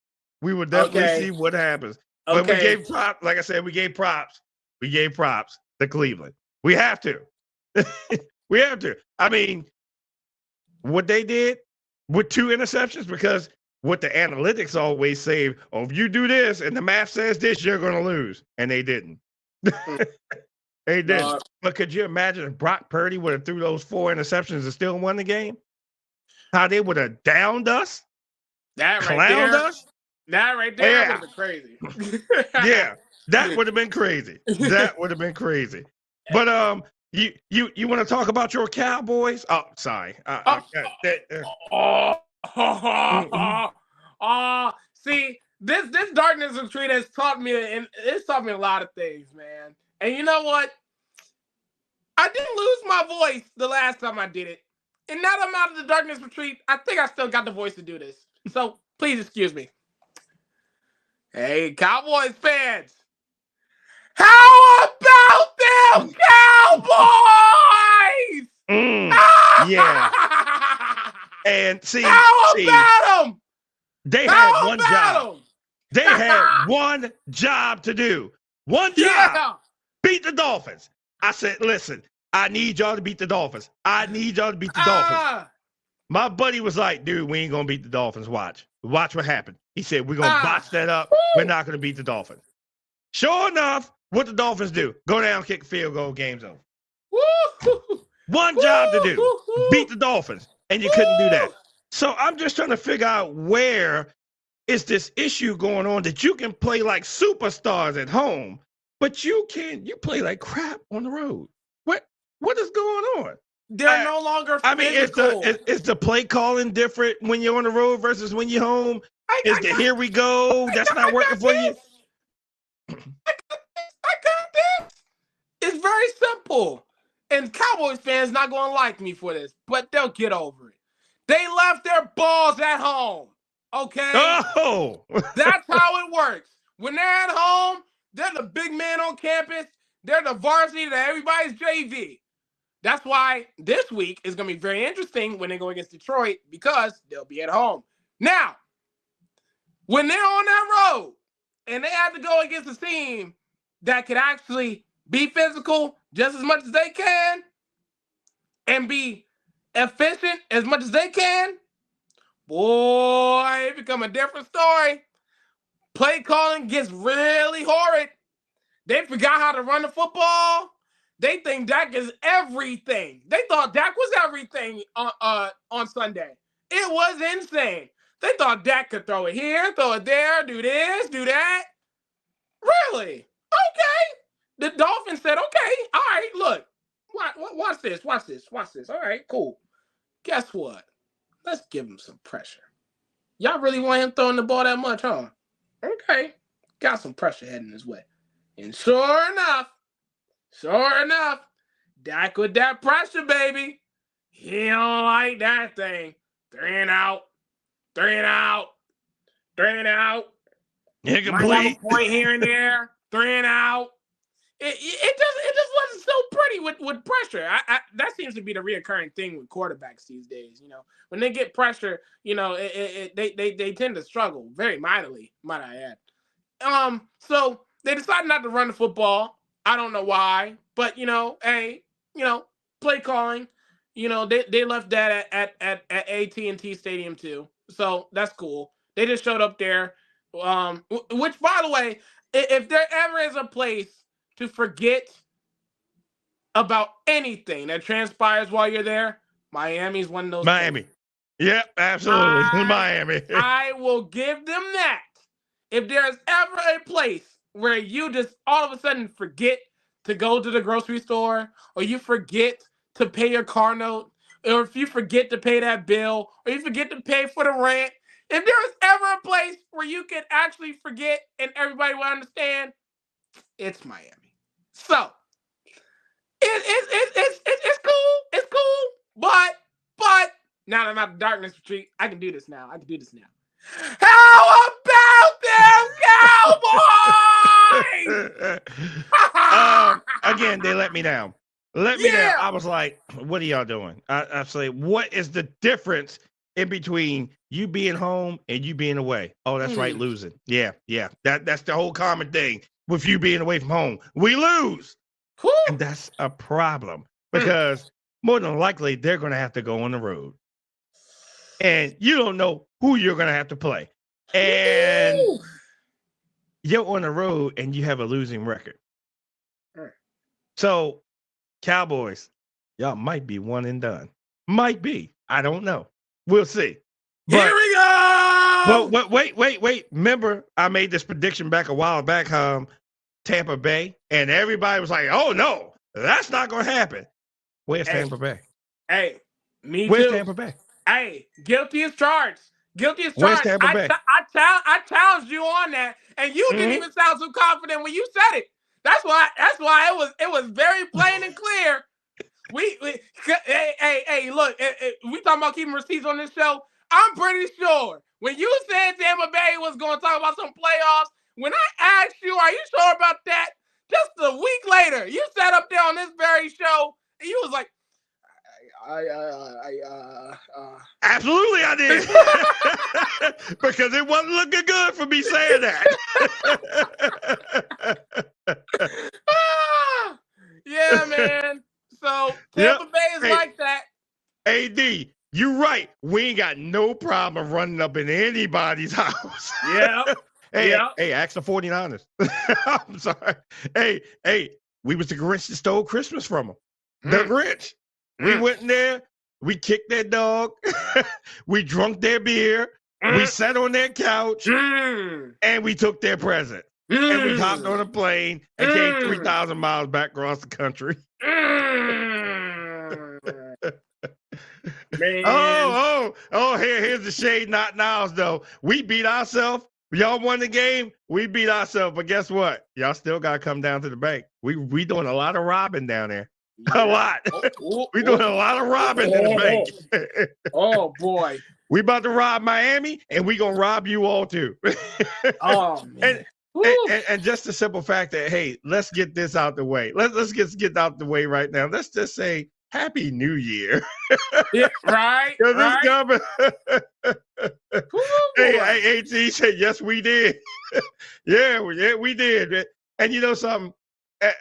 We will definitely see what happens. But we gave props, like I said, we gave props. We gave props to Cleveland. We have to. We have to. I mean, what they did with 2 interceptions, because what the analytics always say, oh, if you do this and the math says this, you're going to lose. And they didn't. They didn't. But could you imagine if Brock Purdy would have threw those 4 interceptions and still won the game? How they would have downed us? That right clowned there. us? That right there would have been crazy. Yeah, that would have been crazy. That would have been crazy. But you want to talk about your Cowboys? Oh, sorry. See, this darkness retreat has taught me, and it's taught me a lot of things, man. And you know what? I didn't lose my voice the last time I did it. And now that I'm out of the darkness retreat, I think I still got the voice to do this. So please excuse me. Hey, Cowboys fans. How about them Cowboys? Yeah. And see, how about them? They had one job. They had one job to do. One job. Yeah. Beat the Dolphins. I said, listen, I need y'all to beat the Dolphins. I need y'all to beat the Dolphins. My buddy was like, dude, we ain't going to beat the Dolphins. Watch what happened. He said, we're going to botch that up. We're not going to beat the Dolphins. Sure enough, what the Dolphins do? Go down, kick a field goal, game's over. One job to do. Beat the Dolphins. And you couldn't do that. So I'm just trying to figure out where is this issue going on that you can play like superstars at home, but you play like crap on the road. What is going on? They're no longer physical. I mean, is the play calling different when you're on the road versus when you're home? Here we go? That's not working for you? I got this. It's very simple. And Cowboys fans not going to like me for this, but they'll get over it. They left their balls at home, okay? Oh! That's how it works. When they're at home, they're the big man on campus. They're the varsity to everybody's JV. That's why this week is going to be very interesting when they go against Detroit because they'll be at home. Now, when they're on that road and they have to go against a team that could actually be physical just as much as they can and be efficient as much as they can, boy, it becomes a different story. Play calling gets really horrid. They forgot how to run the football. They think Dak is everything. They thought Dak was everything on Sunday. It was insane. They thought Dak could throw it here, throw it there, do this, do that. Really? Okay. The Dolphins said, okay, all right, look. Watch this. All right, cool. Guess what? Let's give him some pressure. Y'all really want him throwing the ball that much, huh? Okay. Got some pressure heading his way. And sure enough, Dak with that pressure, baby. He don't like that thing. 3 and out. Incomplete. Might have a point here and there. 3 and out. It just wasn't so pretty with pressure. That seems to be the reoccurring thing with quarterbacks these days. You know, when they get pressure, you know, they tend to struggle very mightily, might I add. So they decided not to run the football. I don't know why, but you know, play calling. You know, they left that at AT&T Stadium too, so that's cool. They just showed up there. Which, by the way, if there ever is a place to forget about anything that transpires while you're there, Miami's one of those. Miami. Places. Yep, absolutely. Miami. I will give them that. If there's ever a place where you just all of a sudden forget to go to the grocery store, or you forget to pay your car note, or if you forget to pay that bill, or you forget to pay for the rent, if there's ever a place where you can actually forget and everybody will understand, it's Miami. So it's cool. It's cool. but now that I'm out of darkness retreat, I can do this now. How about them Cowboys? Again, they let me down. I was like, what are y'all doing? I say, what is the difference in between you being home and you being away? Oh, that's right, losing. Yeah. That's the whole common thing with you being away from home. We lose. Whew. And that's a problem because more than likely they're going to have to go on the road. And you don't know who you're going to have to play. And you're on the road and you have a losing record. So, Cowboys, y'all might be one and done. Might be. I don't know. We'll see. Here we go. But wait. Remember, I made this prediction back a while back, Tampa Bay, and everybody was like, oh, no, that's not going to happen. Where's Tampa Bay? Hey, me Where's too. Tampa Bay? Hey, guilty as charged. Where's Tampa Bay? I challenged you on that, and you didn't even sound so confident when you said it. That's why it was very plain and clear. Hey, look, we talking about keeping receipts on this show. I'm pretty sure when you said Tampa Bay was going to talk about some playoffs, when I asked you, are you sure about that? Just a week later, you sat up there on this very show, and you was like, Absolutely, I did. Because it wasn't looking good for me saying that. Yeah, man. So Tampa Bay is like that. AD, you're right. We ain't got no problem running up in anybody's house. Yeah. Hey, ask the 49ers. I'm sorry. Hey, we was the Grinch that stole Christmas from them. The Grinch. We went in there. We kicked their dog. We drunk their beer. We sat on their couch. And we took their present. And we hopped on a plane and came 3,000 miles back across the country. Man. Here's the shade, not nows, though. We beat ourselves. Y'all won the game. We beat ourselves. But guess what? Y'all still got to come down to the bank. We doing a lot of robbing down there. A lot. We doing a lot of robbing in the bank. Oh, boy. We about to rob Miami, and we going to rob you all, too. Oh, man. And just the simple fact that, hey, let's get this out the way. Let's get out the way right now. Let's just say Happy New Year. Yeah, right. This hey, AT said, yes, we did. yeah, we did. And you know something?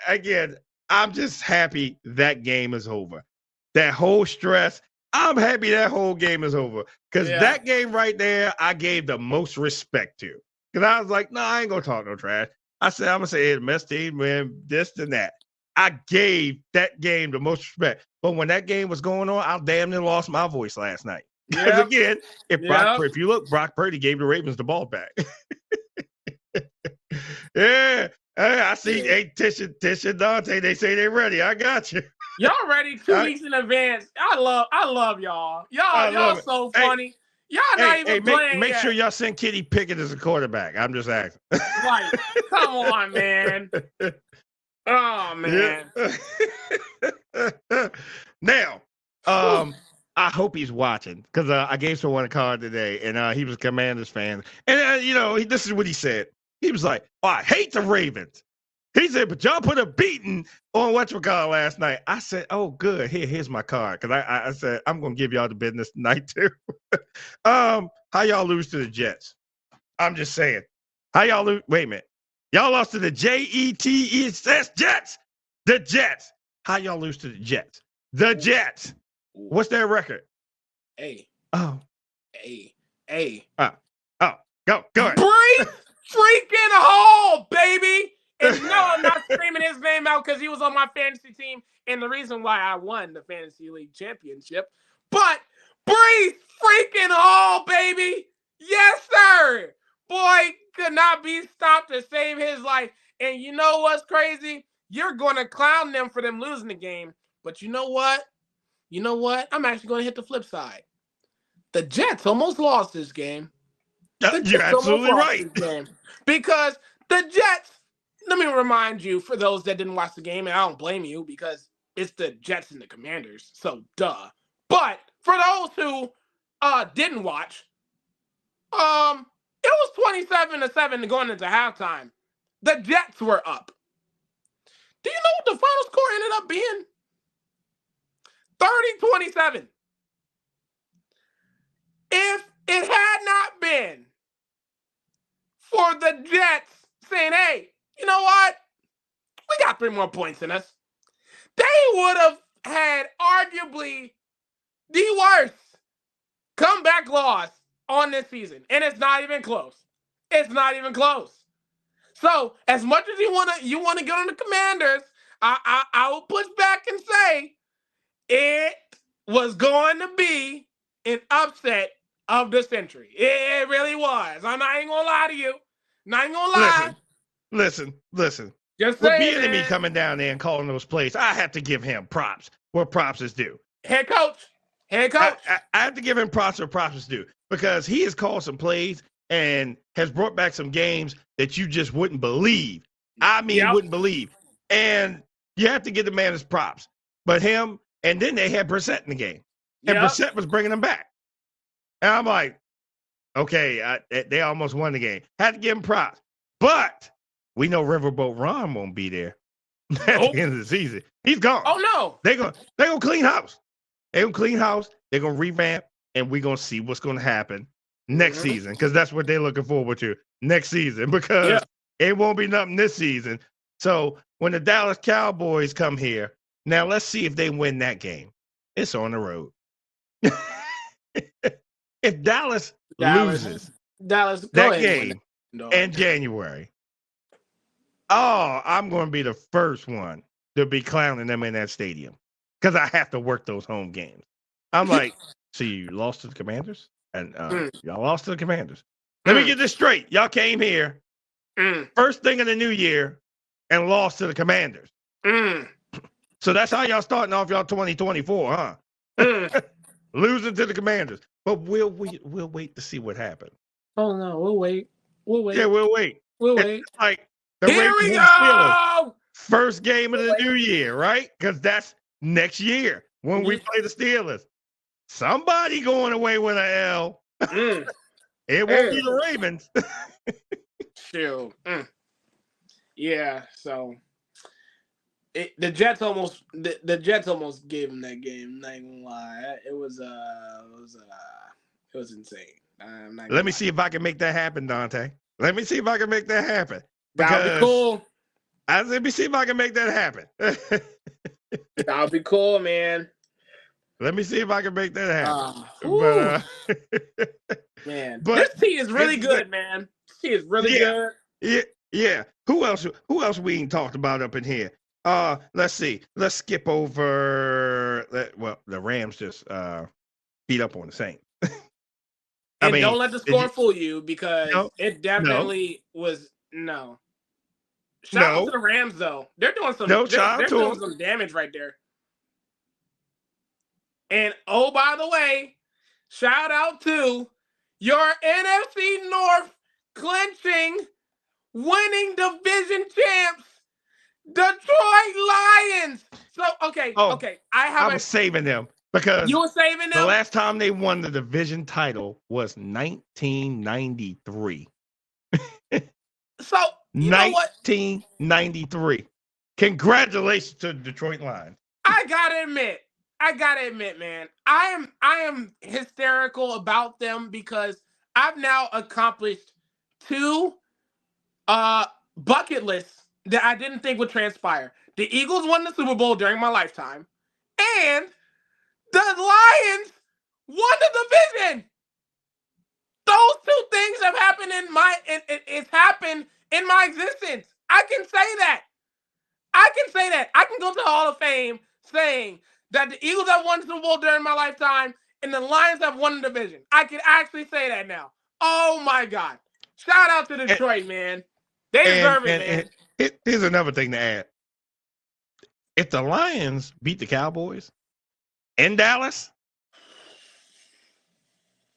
Again, I'm just happy that game is over. That whole stress, I'm happy that whole game is over. Because that game right there, I gave the most respect to. Because I was like, no, I ain't going to talk no trash. I said, I'm going to say, hey, the best team, man, this and that. I gave that game the most respect. But when that game was going on, I damn near lost my voice last night. Because again, if you look, Brock Purdy gave the Ravens the ball back. Yeah. Hey, I see Tish and Dante. They say they're ready. I got you. Y'all ready 2 weeks in advance. I love y'all. Y'all so funny. Y'all not even playing. Make sure y'all send Kenny Pickett as a quarterback. I'm just asking. Right. Come on, man. Oh, man. Yeah. Now, I hope he's watching because I gave someone a card today, and he was a Commanders fan. And, this is what he said. He was like, oh, I hate the Ravens. He said, but y'all put a beating on whatchamacallit last night. I said, oh, good. Here's my card. Because I said, I'm going to give y'all the business tonight, too. How y'all lose to the Jets? I'm just saying. How y'all lose? Wait a minute. Y'all lost to the Jets. Jets. The Jets. How y'all lose to the Jets? The Jets. What's their record? Hey. Oh. Hey. Go ahead. Breathe freaking hole, baby. And no, I'm not screaming his name out because he was on my fantasy team and the reason why I won the Fantasy League Championship. But breathe freaking hole, baby. Yes, sir. Boy could not be stopped to save his life. And you know what's crazy? You're going to clown them for them losing the game. But you know what? I'm actually going to hit the flip side. The Jets almost lost this game. You're absolutely right. Because the Jets, let me remind you, for those that didn't watch the game, and I don't blame you because it's the Jets and the Commanders. So, duh. But for those who didn't watch, it was 27-7 going into halftime. The Jets were up. Do you know what the final score ended up being? 30-27. If it had not been for the Jets saying, hey, you know what? We got 3 more points in us, they would have had arguably the worst comeback loss on this season. And it's not even close. It's not even close. So as much as you wanna get on the Commanders, I will push back and say it was going to be an upset of the century. It really was. I'm not even gonna lie to you. Not even gonna lie. Listen. Just With saying, Bieniemy man. coming down there and calling those plays, I have to give him props where props is due. Head coach. I have to give him props where props is due because he has called some plays and has brought back some games that you just wouldn't believe. I mean, wouldn't believe. And you have to give the man his props. But him, and then they had Brissett in the game. And Brissett was bringing them back. And I'm like, okay, they almost won the game. Had to give him props. But we know Riverboat Ron won't be there at the end of the season. He's gone. Oh, no. They're gonna clean house. They're going to clean house. They're going to revamp. And we're going to see what's going to happen next season. Because that's what they're looking forward to next season. Because it won't be nothing this season. So when the Dallas Cowboys come here, now let's see if they win that game. It's on the road. If Dallas loses that game in January, I'm going to be the first one to be clowning them in that stadium because I have to work those home games. I'm like, so you lost to the Commanders? And y'all lost to the Commanders. Let me get this straight. Y'all came here first thing in the new year and lost to the Commanders. So that's how y'all starting off y'all 2024, huh? Losing to the Commanders. But we'll wait to see what happens. Oh, no. We'll wait. Yeah, we'll wait. It's like the here we go! Steelers, first game of the new year, right? Because that's next year when we play the Steelers. Somebody going away with an L. It won't be the Ravens. Still. Yeah, so the Jets almost gave him that game. Not even gonna lie, it was insane. Let me see if I can make that happen, Dante. Let me see if I can make that happen. That'll be cool. Let me see if I can make that happen. That'll be cool, man. Let me see if I can make that happen. Man, this tea is really good, man. This tea is really good. Yeah. Who else we ain't talked about up in here? Let's see. Let's skip over. The Rams just beat up on the Saints. Don't let the score fool you because it definitely was no. Shout out to the Rams though. They're doing some. They're doing some damage right there. And oh, by the way, shout out to your NFC North clinching, winning division champs, Detroit Lions. So okay. I was saving them because you were saving them. The last time they won the division title was 1993. So you know what? 1993. Congratulations to the Detroit Lions. I gotta admit, man, I am hysterical about them because I've now accomplished 2 bucket lists that I didn't think would transpire. The Eagles won the Super Bowl during my lifetime, and the Lions won the division. Those 2 things have happened it's happened in my existence. I can say that. I can go to the Hall of Fame saying that the Eagles have won the Super Bowl during my lifetime and the Lions have won the division. I can actually say that now. Oh, my God. Shout out to Detroit, man. They deserve it, man. Here's another thing to add. If the Lions beat the Cowboys in Dallas,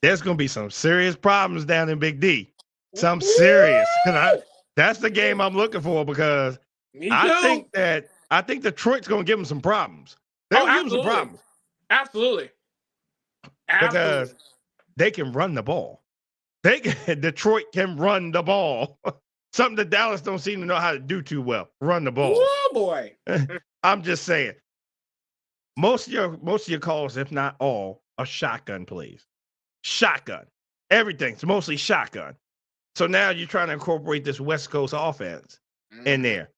there's going to be some serious problems down in Big D. Some serious. That's the game I'm looking for because I think Detroit's going to give them some problems. They'll give them some problems. Absolutely. Absolutely. they can run the ball. Detroit can run the ball. Something that Dallas don't seem to know how to do too well. Run the ball. Oh boy. I'm just saying. Most of your calls, if not all, are shotgun plays. Shotgun. Everything's mostly shotgun. So now you're trying to incorporate this West Coast offense in there.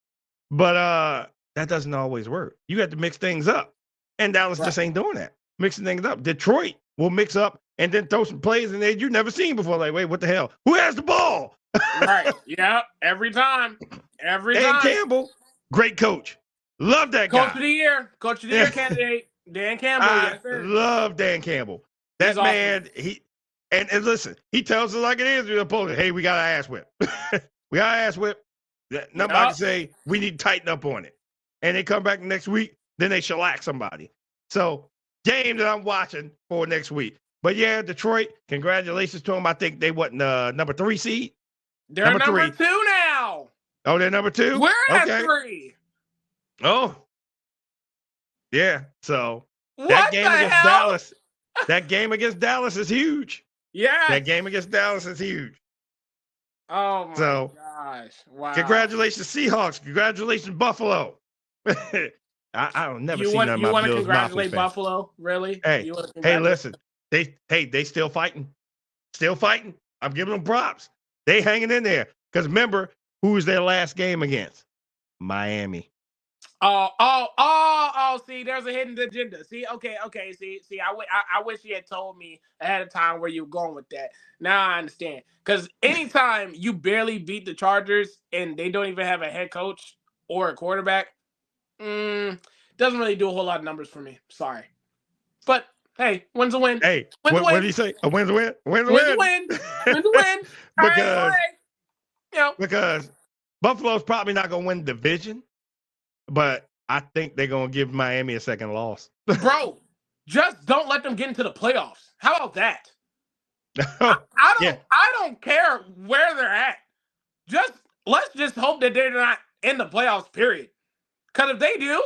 But that doesn't always work. You got to mix things up. And Dallas just ain't doing that. Mixing things up. Detroit will mix up and then throw some plays in there you've never seen before. Like, wait, what the hell? Who has the ball? Right. Yep. Every time. Every Dan time. Campbell, great coach. Love that guy. Coach of the year. Coach of the year candidate. Dan Campbell. I love Dan Campell. That man, awesome. And listen, he tells us like it is. We're opposing. Hey, we got an ass whip. We got an ass whip. Nobody can say we need to tighten up on it. And they come back next week, then they shellac somebody. So, game that I'm watching for next week. But yeah, Detroit, congratulations to them. I think they what number 3 seed. They're number 2 now. Oh, they're number 2? We're at 3. Oh. Yeah. So what that game against hell? Dallas. That game against Dallas is huge. Yeah. That game against Dallas is huge. Oh my gosh. Wow. Congratulations, Seahawks. Congratulations, Buffalo. I don't never see none of my Bills. You want to congratulate Buffalo? Really? Hey, listen. They still fighting. Still fighting. I'm giving them props. They hanging in there. Because remember, who was their last game against? Miami. Oh, see, there's a hidden agenda. See, okay. See, I wish you had told me ahead of time where you were going with that. Now I understand. Because anytime you barely beat the Chargers and they don't even have a head coach or a quarterback, doesn't really do a whole lot of numbers for me. Sorry. But, hey, win's a win. Hey, what did he say? A win's a win? Win's a win. Win's a win. Because Buffalo's probably not going to win the division. But I think they're going to give Miami a second loss. Bro, just don't let them get into the playoffs. How about that? I don't care where they're at. Let's just hope that they're not in the playoffs, period. Because if they do,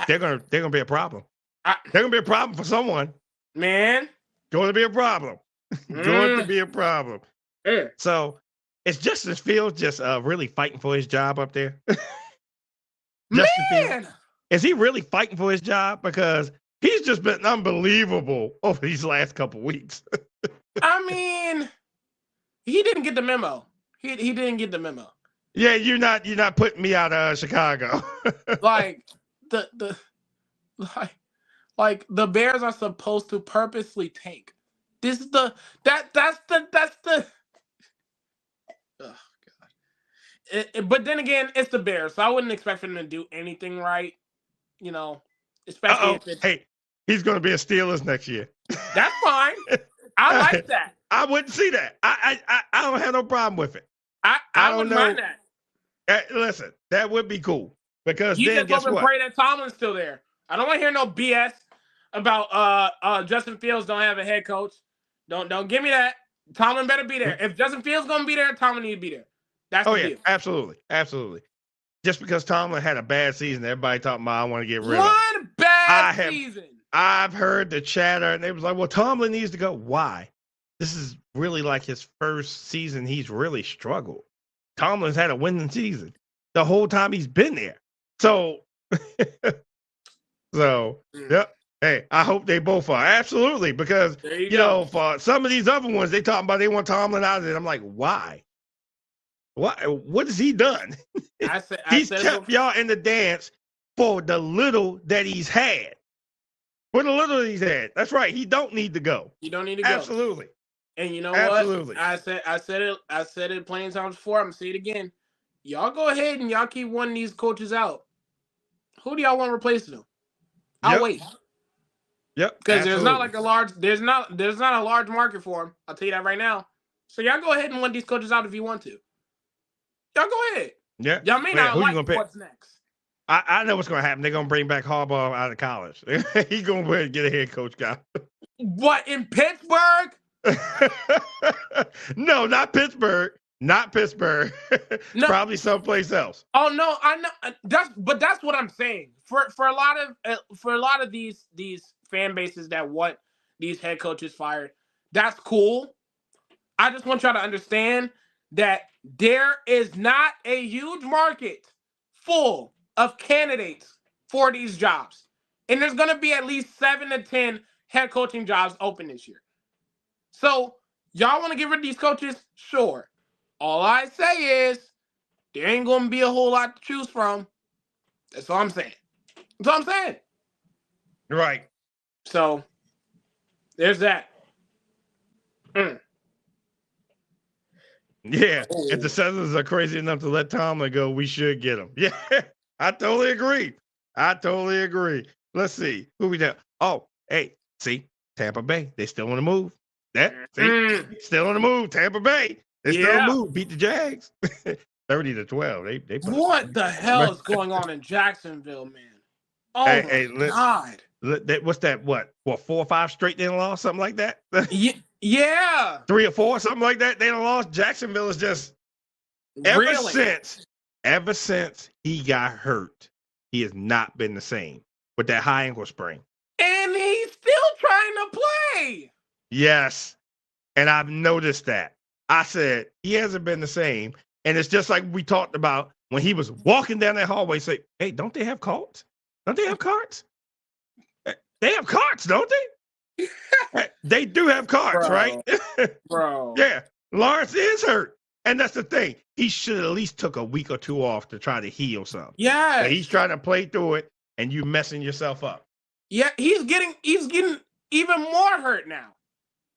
they're gonna be a problem. They're gonna be a problem for someone. Man. Going to be a problem. Going to be a problem. So it's Justin Fields just really fighting for his job up there. Man, is he really fighting for his job? Because he's just been unbelievable over these last couple weeks. I mean, he didn't get the memo. He didn't get the memo. Yeah, you're not putting me out of Chicago. Like the Bears are supposed to purposely tank. This is that's the. Oh God. But then again, it's the Bears, so I wouldn't expect them to do anything right. You know, especially if it's... Hey, he's going to be a Steelers next year. That's fine. I like that. I wouldn't see that. I don't have no problem with it. I wouldn't mind that. Listen, that would be cool because you then guess what? Pray that Tomlin's still there. I don't want to hear no BS about Justin Fields don't have a head coach. Don't give me that. Tomlin better be there. If Justin Fields gonna be there, Tomlin need to be there. That's the deal. Absolutely. Just because Tomlin had a bad season, everybody talking about I want to get rid of one bad season. I've heard the chatter, and they was like, "Well, Tomlin needs to go." Why? This is really like his first season. He's really struggled. Tomlin's had a winning season the whole time he's been there. So, yep. Hey, I hope they both are. Absolutely, because you know, for some of these other ones, they talking about they want Tomlin out of it. I'm like, why? What has he done? He's kept y'all in the dance for the little that he's had. For the little he's had. That's right. He don't need to go. You don't need to go. Absolutely. And you know what? I said it plenty of times before. I'm gonna say it again. Y'all go ahead and y'all keep one of these coaches out. Who do y'all want replacing them? I'll wait. Yep. Because there's not a large market for him. I'll tell you that right now. So y'all go ahead and want these coaches out if you want to. Y'all go ahead. Yeah. Y'all may not like what's next. I know what's going to happen. They're going to bring back Harbaugh out of college. He's going to get a head coach guy. What, in Pittsburgh? No, not Pittsburgh. Not Pittsburgh. No. Probably someplace else. Oh no, I know. That's what I'm saying. For a lot of these fan bases that want these head coaches fired. That's cool. I just want y'all to understand that there is not a huge market full of candidates for these jobs. And there's going to be at least 7 to 10 head coaching jobs open this year. So, y'all want to get rid of these coaches? Sure. All I say is there ain't going to be a whole lot to choose from. That's all I'm saying. That's all I'm saying. Right. So, there's that. Yeah. If the Southerners are crazy enough to let Tomlin go, we should get him. Yeah. I totally agree. Let's see. Who we got? Oh, hey, see, Tampa Bay. They still on the move. Still on the move. Tampa Bay. They still on the move. Beat the Jags. 30-12. They what the hell is going on in Jacksonville, man? Oh my God. What's that? What 4 or 5 straight they lost? Something like that? Yeah. 3 or 4, something like that. They done lost. Jacksonville is just ever since he got hurt, he has not been the same with that high ankle sprain. And he's still trying to play. Yes. And I've noticed that. I said he hasn't been the same. And it's just like we talked about when he was walking down that hallway, say, hey, don't they have carts? Don't they have carts? They have carts, don't they? They do have carts, Bro. right? Bro. Yeah. Lawrence is hurt. And that's the thing. He should at least took a week or 2 off to try to heal something. Yeah. He's trying to play through it and you messing yourself up. Yeah, he's getting even more hurt now.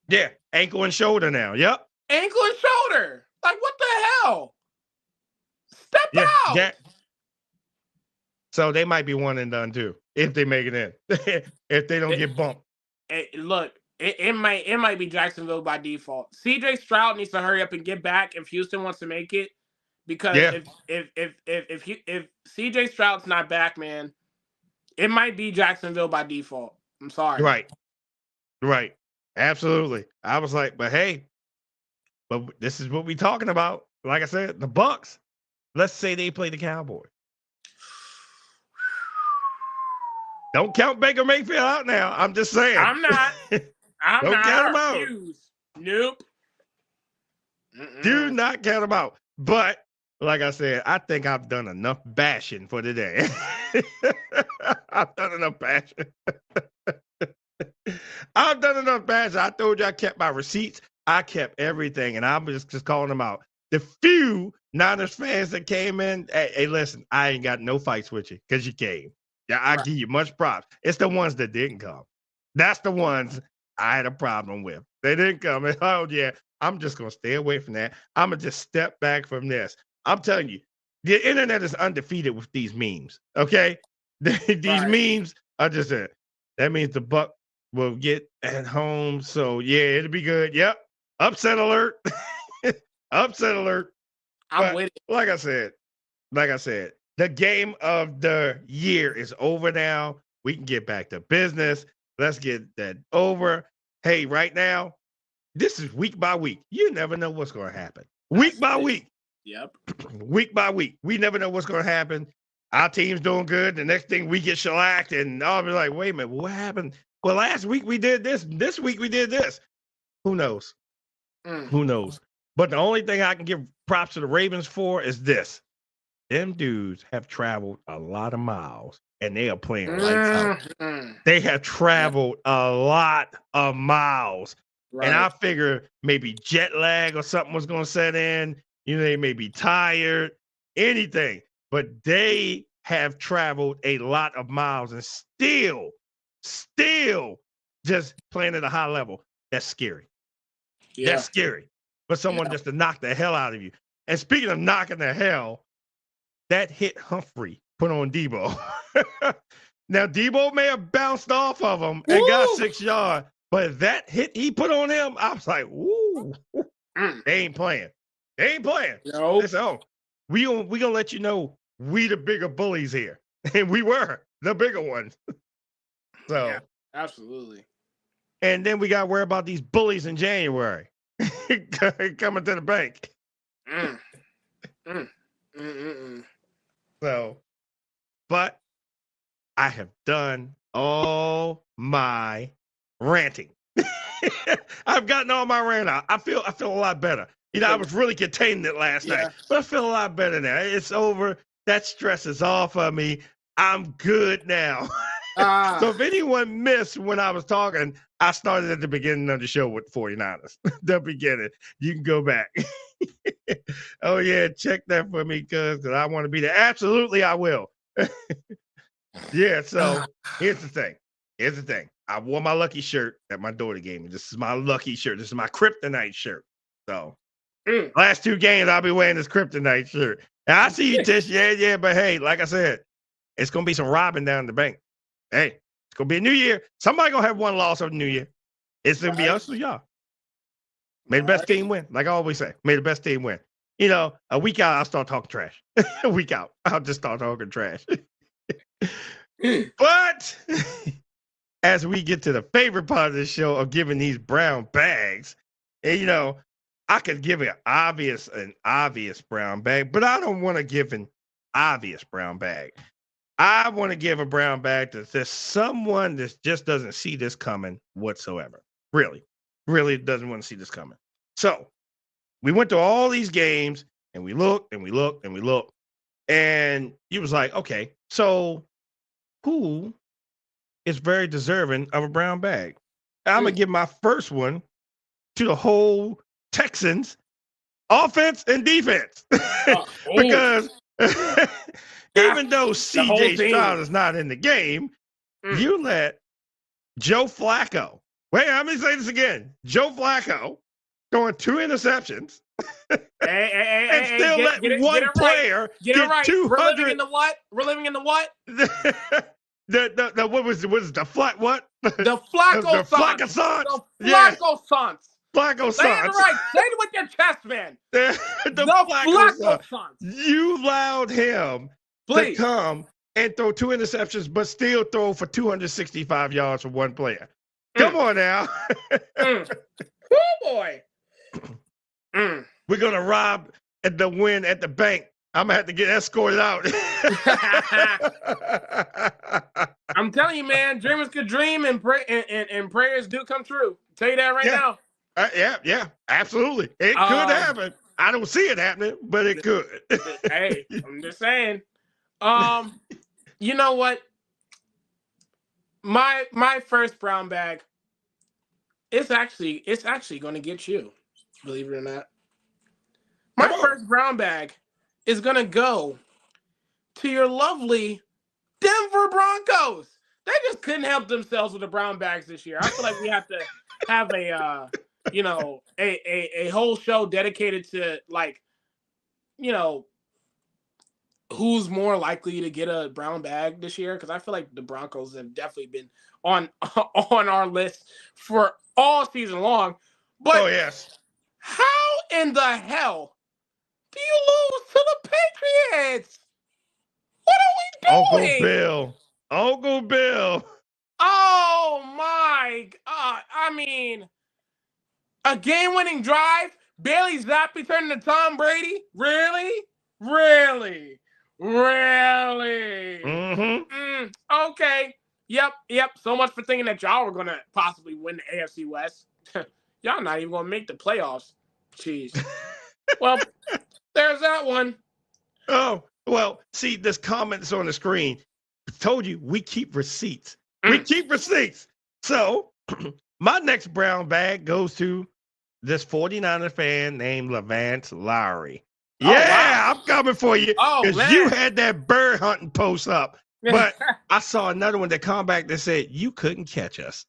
Yeah. Ankle and shoulder now. Yep. Ankle and shoulder. Like, what the hell? Step out. Yeah. So they might be one and done too, if they make it in. If they don't get bumped. Look, it might be Jacksonville by default. CJ Stroud needs to hurry up and get back if Houston wants to make it. Because if CJ Stroud's not back, man, it might be Jacksonville by default. I'm sorry. Right. Absolutely. I was like, but hey, but this is what we talking about. Like I said, the Bucs. Let's say they play the Cowboys. Don't count Baker Mayfield out now. I'm just saying. I'm not. Don't count him out. Nope. Do not count him out. But like I said, I think I've done enough bashing for today. I've done enough bashing. I told you I kept my receipts. I kept everything, and I'm just calling them out. The few Niners fans that came in, hey, listen, I ain't got no fights with you because you came. Yeah, I give you much props. It's the ones that didn't come. That's the ones I had a problem with. They didn't come. And, oh, yeah, I'm just going to stay away from that. I'm going to just step back from this. I'm telling you, the internet is undefeated with these memes, okay? These memes are just it. That means the Buck will get at home. So, yeah, it'll be good. Yep. Upset alert. Upset alert. I'm with it. Like I said, the game of the year is over now. We can get back to business. Let's get that over. Hey, right now, this is week by week. You never know what's going to happen. Week by week. Yep. Week by week. We never know what's going to happen. Our team's doing good. The next thing we get shellacked, and I'll be like, wait a minute, what happened? Well, last week we did this. This week we did this. Who knows? Who knows? But the only thing I can give props to the Ravens for is this. Them dudes have traveled a lot of miles, and they are playing lights out. They have traveled a lot of miles. Right. And I figure maybe jet lag or something was going to set in. You know, they may be tired, anything. But they have traveled a lot of miles and still just playing at a high level. That's scary. Yeah. That's scary. For someone just to knock the hell out of you. And speaking of knocking the hell, that hit Humphrey put on Debo. Now, Debo may have bounced off of him and got 6 yards, but that hit he put on him, I was like, ooh, they ain't playing. They ain't playing. Nope. So we gonna let you know we the bigger bullies here. And we were the bigger ones. So yeah, absolutely. And then we got to worry about these bullies in January coming to the bank. So, but I have done all my ranting. I've gotten all my rant out. I feel a lot better. I was really containing it last night, but I feel a lot better now. It's over. That stress is off of me. I'm good now. So if anyone missed when I was talking, I started at the beginning of the show with 49ers. The beginning. You can go back. Oh, yeah, check that for me, because I want to be there. Absolutely, I will. Yeah, so here's the thing. I wore my lucky shirt that my daughter gave me. This is my lucky shirt. This is my kryptonite shirt. So last 2 games, I'll be wearing this kryptonite shirt. And I see you, Tish. Yeah. But hey, like I said, it's going to be some robbing down the bank. Hey, it's going to be a new year. Somebody going to have one loss of the new year. It's going to be us or y'all. May the best team win. Like I always say, may the best team win. A week out, I'll start talking trash. A week out, I'll just start talking trash. But as we get to the favorite part of the show of giving these brown bags, and I could give an obvious brown bag, but I don't want to give an obvious brown bag. I want to give a brown bag to there's someone that just doesn't see this coming whatsoever. Really doesn't want to see this coming. So we went to all these games and we looked and we looked and we looked, and he was like, okay, so who is very deserving of a brown bag? I'm going to give my first one to the whole Texans offense and defense. Because even though CJ Stroud is not in the game, you let Joe Flacco, let me say this again. Joe Flacco throwing 2 interceptions and still let one player get 200. We're living in the what? What was the flat what? The Flacco Flacco-sance. Flacco-sance. Say it right. Say it with your chest, man. The Flacco-sance. You allowed him to come and throw 2 interceptions, but still throw for 265 yards for one player. Come on now. Oh, boy. We're going to rob at the win at the bank. I'm going to have to get escorted out. I'm telling you, man, dreamers could dream and pray, and prayers do come true. I'll tell you that right now. Yeah, absolutely. It could happen. I don't see it happening, but it could. Hey, I'm just saying. You know what? My first brown bag, it's actually going to get you, believe it or not. My first brown bag is going to go to your lovely Denver Broncos. They just couldn't help themselves with the brown bags this year. I feel like we have to have a whole show dedicated to, like, who's more likely to get a brown bag this year, because I feel like the Broncos have definitely been on our list for all season long. But yes. How in the hell do you lose to the Patriots? What are we doing? Uncle Bill. Oh my God. I mean, a game-winning drive, Bailey Zappi turning to Tom Brady? Really? Mm-hmm. Okay. Yep. So much for thinking that y'all were going to possibly win the AFC West. Y'all not even going to make the playoffs. Jeez. Well, there's that one. Oh, well, see, this comments on the screen. I told you, we keep receipts. We keep receipts. So my next brown bag goes to this 49er fan named Levance Lowry. Yeah, wow. I'm coming for you. Because you had that bird hunting post up. But I saw another one that come back that said, you couldn't catch us.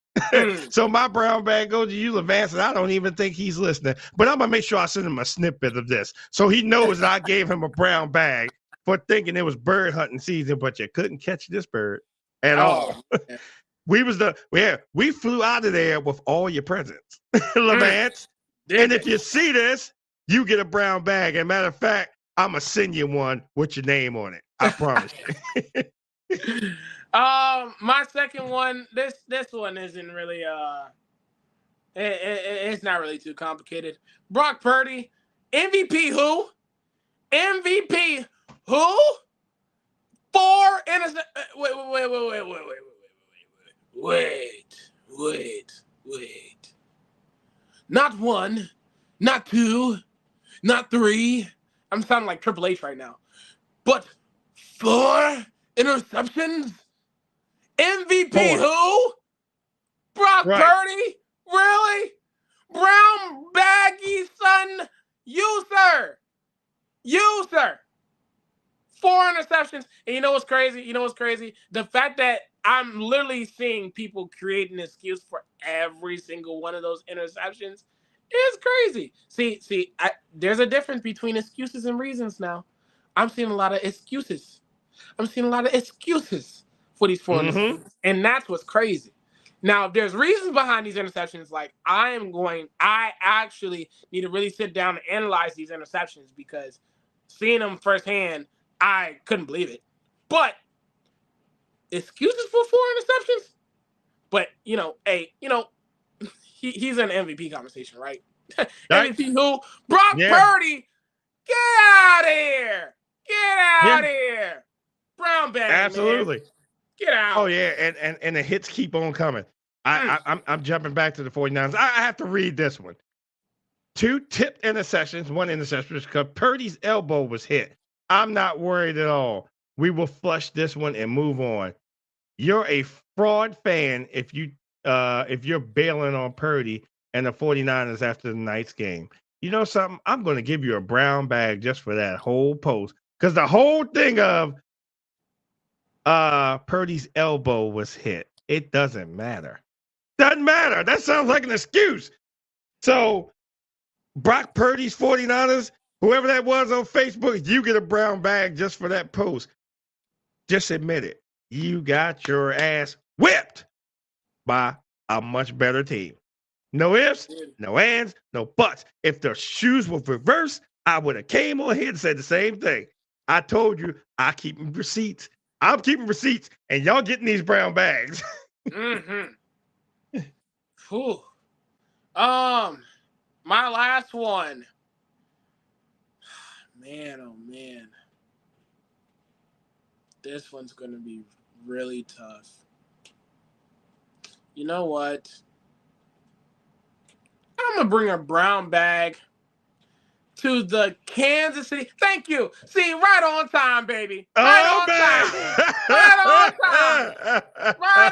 So my brown bag goes to you, Levance, and I don't even think he's listening. But I'm going to make sure I send him a snippet of this so he knows that I gave him a brown bag for thinking it was bird hunting season, but you couldn't catch this bird at all. We flew out of there with all your presents, Levance. And if you see this, you get a brown bag. And matter of fact, I'm going to send you one with your name on it. I promise you. My second one, this one isn't really it's not really too complicated. Brock Purdy, MVP who? 4 innocent. Wait. not one, not two, not three. I'm sounding like Triple H right now. But 4 interceptions? MVP 4. who? Brock Right. Purdy? Really? Brown baggy son? You, sir. You, sir. 4 interceptions. And you know what's crazy? The fact that I'm literally seeing people create an excuse for every single one of those interceptions is crazy. There's a difference between excuses and reasons now. I'm seeing a lot of excuses. For these 4 interceptions. And that's what's crazy. Now, if there's reasons behind these interceptions, like I actually need to really sit down and analyze these interceptions because seeing them firsthand, I couldn't believe it. But excuses for 4 interceptions? But, he's in the MVP conversation, right? MVP who? Brock Purdy! Get out of here! Get out of here! Brown bag, absolutely. Man. Get out. Oh, yeah, and the hits keep on coming. I'm jumping back to the 49ers. I have to read this one. 2 tipped interceptions, 1 interception because Purdy's elbow was hit. I'm not worried at all. We will flush this one and move on. You're a fraud fan if you're bailing on Purdy and the 49ers after the night's game. You know something? I'm going to give you a brown bag just for that whole post because the whole thing of Purdy's elbow was hit. It doesn't matter. Doesn't matter. That sounds like an excuse. So Brock Purdy's 49ers, whoever that was on Facebook, you get a brown bag just for that post. Just admit it. You got your ass whipped by a much better team. No ifs, no ands, no buts. If the shoes were reversed, I would have came on here and said the same thing. I told you I keep receipts. I'm keeping receipts, and y'all getting these brown bags. Whew. My last one. Man, oh man. This one's gonna be really tough. You know what? I'm gonna bring a brown bag to the Kansas City. Thank you. See, right on time, baby. Right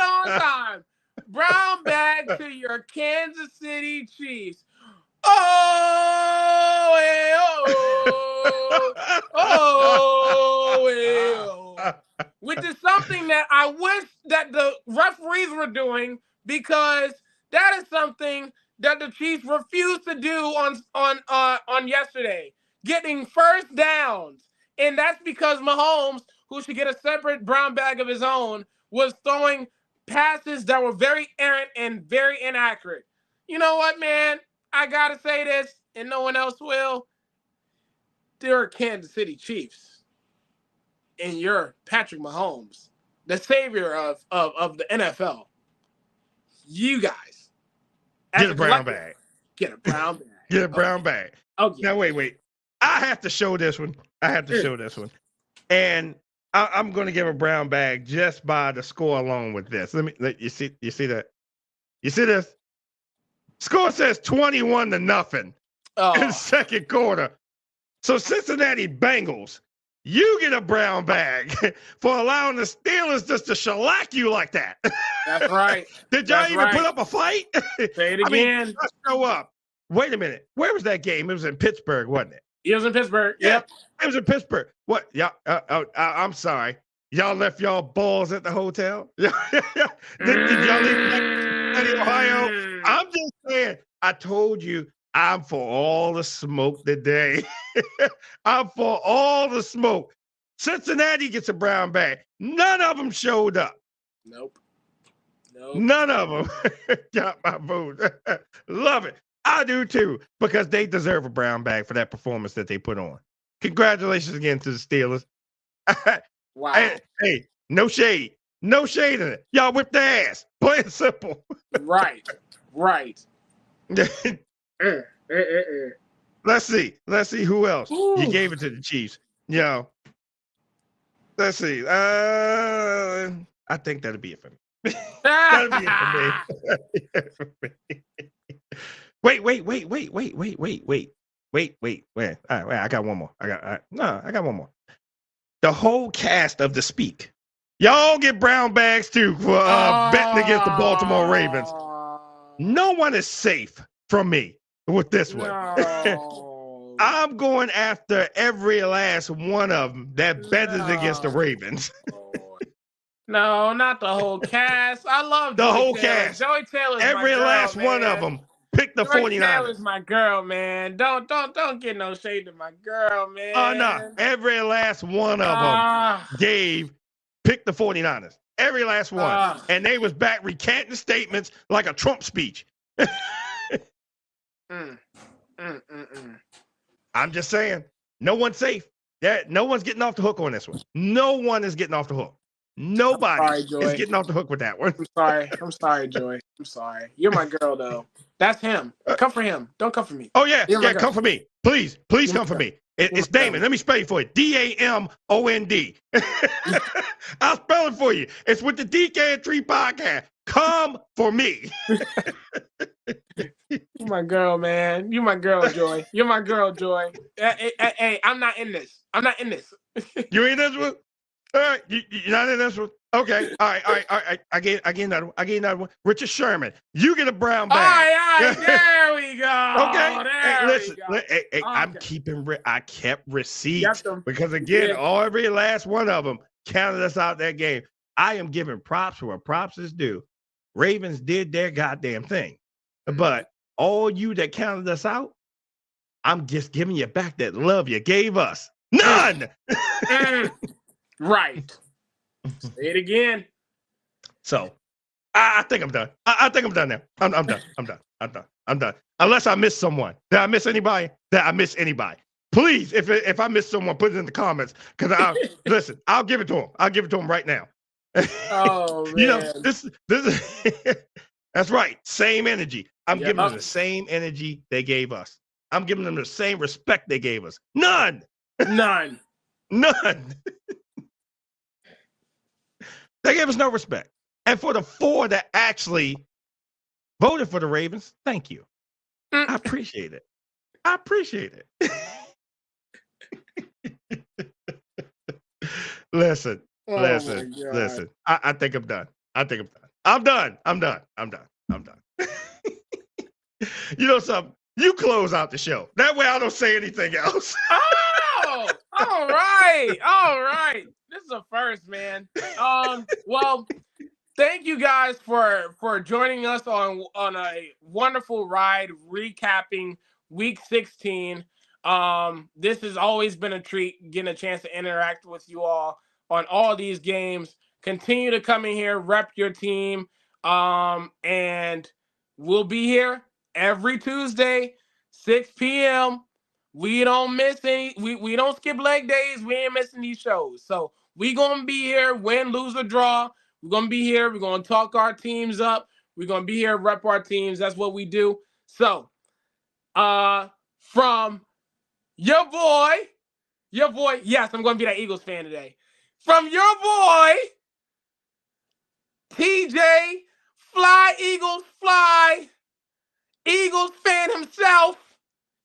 on time. Brown bag to your Kansas City Chiefs. Which is something that I wish that the referees were doing because that is something that the Chiefs refused to do on yesterday, getting first downs. And that's because Mahomes, who should get a separate brown bag of his own, was throwing passes that were very errant and very inaccurate. You know what, man? I got to say this, and no one else will. They're Kansas City Chiefs. And you're Patrick Mahomes, the savior of the NFL. You guys. Get a brown bag. Get a brown bag. Get a brown bag. Okay. Now, wait. I have to show this one. And I'm going to give a brown bag just by the score alone with this. You see that? You see this? Score says 21-0 in the second quarter. So Cincinnati Bengals, you get a brown bag for allowing the Steelers just to shellac you like that. That's right. Did y'all even put up a fight? Say it again. Let's show up. Wait a minute. Where was that game? It was in Pittsburgh, wasn't it? It was in Pittsburgh. Yep. It was in Pittsburgh. What? Yeah. I'm sorry. Y'all left y'all balls at the hotel? did y'all leave Cincinnati, Ohio? I'm just saying. I told you I'm for all the smoke today. I'm for all the smoke. Cincinnati gets a brown bag. None of them showed up. Nope. None of them got my vote. Love it. I do too, because they deserve a brown bag for that performance that they put on. Congratulations again to the Steelers. Wow. Hey, no shade. No shade in it. Y'all whipped their ass. Plain and simple. Right. Let's see who else. Ooh. You gave it to the Chiefs. Let's see. I think that'll be it for me. That'll be it for me. Wait. All right, I got one more. I got one more. The whole cast of The Speak. Y'all get brown bags too for betting against the Baltimore Ravens. No one is safe from me with this one. No. I'm going after every last one of them that betted against the Ravens. No, not the whole cast. I love The Joy whole Taylor. cast. Joy Taylor's Every my girl, last man. one of them picked the Joy 49ers. Taylor's my girl, man. Don't get no shade to my girl, man. Oh, no. Every last one of them picked the 49ers. Every last one. And they was back recanting statements like a Trump speech. I'm just saying, no one's safe. No one's getting off the hook on this one. No one is getting off the hook. Nobody is getting off the hook with that one. I'm sorry, Joy. I'm sorry. You're my girl, though. That's him. Come for him. Don't come for me. Oh, yeah. Yeah, come for me. Please come for me. It's Damon. Let me spell it for you. DAMOND. I'll spell it for you. It's with the DK3 podcast. Come for me. You my girl, man. You my girl, Joy. You're my girl, Joy. Hey, I'm not in this. You in this one? All right. You're not in this one? Okay. All right. I get another one. Richard Sherman. You get a brown bag. All right. There we go. Okay. Hey, listen. I kept receipts because again, every last one of them counted us out that game. I am giving props where props is due. Ravens did their goddamn thing, but all you that counted us out, I'm just giving you back that love you gave us. None. Right. Say it again. So, I think I'm done. I think I'm done now. I'm done. Unless I miss someone. Did I miss anybody? Did I miss anybody? Please, if I miss someone, put it in the comments. Because listen, I'll give it to him. I'll give it to him right now. Oh man. You know, this is that's right. Same energy. I'm giving them the same energy they gave us. I'm giving them the same respect they gave us. None. They gave us no respect. And for the 4 that actually voted for the Ravens, thank you. I appreciate it. Listen. I think I'm done. I'm done. You know something? You close out the show. That way I don't say anything else. Oh, all right. This is a first, man. Well, thank you guys for joining us on a wonderful ride recapping Week 16. This has always been a treat getting a chance to interact with you all on all these games. Continue to come in here, rep your team, and we'll be here every Tuesday, 6 p.m. We don't miss any. We don't skip leg days. We ain't missing these shows. So we gonna be here, win, lose, or draw. We're gonna be here. We're gonna talk our teams up. We're gonna be here, rep our teams. That's what we do. So, from your boy, yes, I'm gonna be that Eagles fan today. From your boy, TJ, Fly Eagles Fly, Eagles fan himself.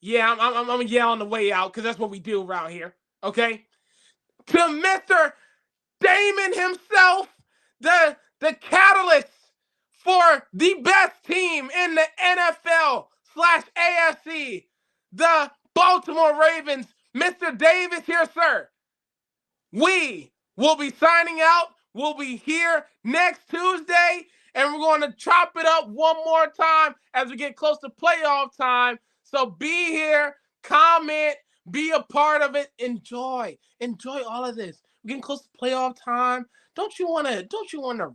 Yeah, I'm gonna yell on the way out because that's what we do around here. Okay, to Mr. Damon himself, the catalyst for the best team in the NFL/AFC, the Baltimore Ravens, Mr. Davis here, sir. We will be signing out. We'll be here next Tuesday, and we're going to chop it up one more time as we get close to playoff time. So be here, comment, be a part of it, enjoy all of this. We're getting close to playoff time. Don't you want to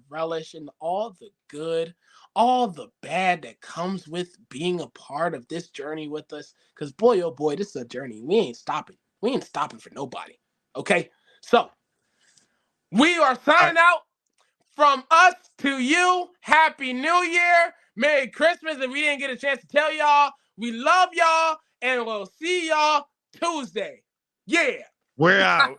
relish in all the good, all the bad that comes with being a part of this journey with us? Because boy, oh boy, this is a journey. We ain't stopping for nobody. Okay, so we are signing out. From us to you, Happy New Year, Merry Christmas. If we didn't get a chance to tell y'all, we love y'all, and we'll see y'all Tuesday. Yeah. We're out.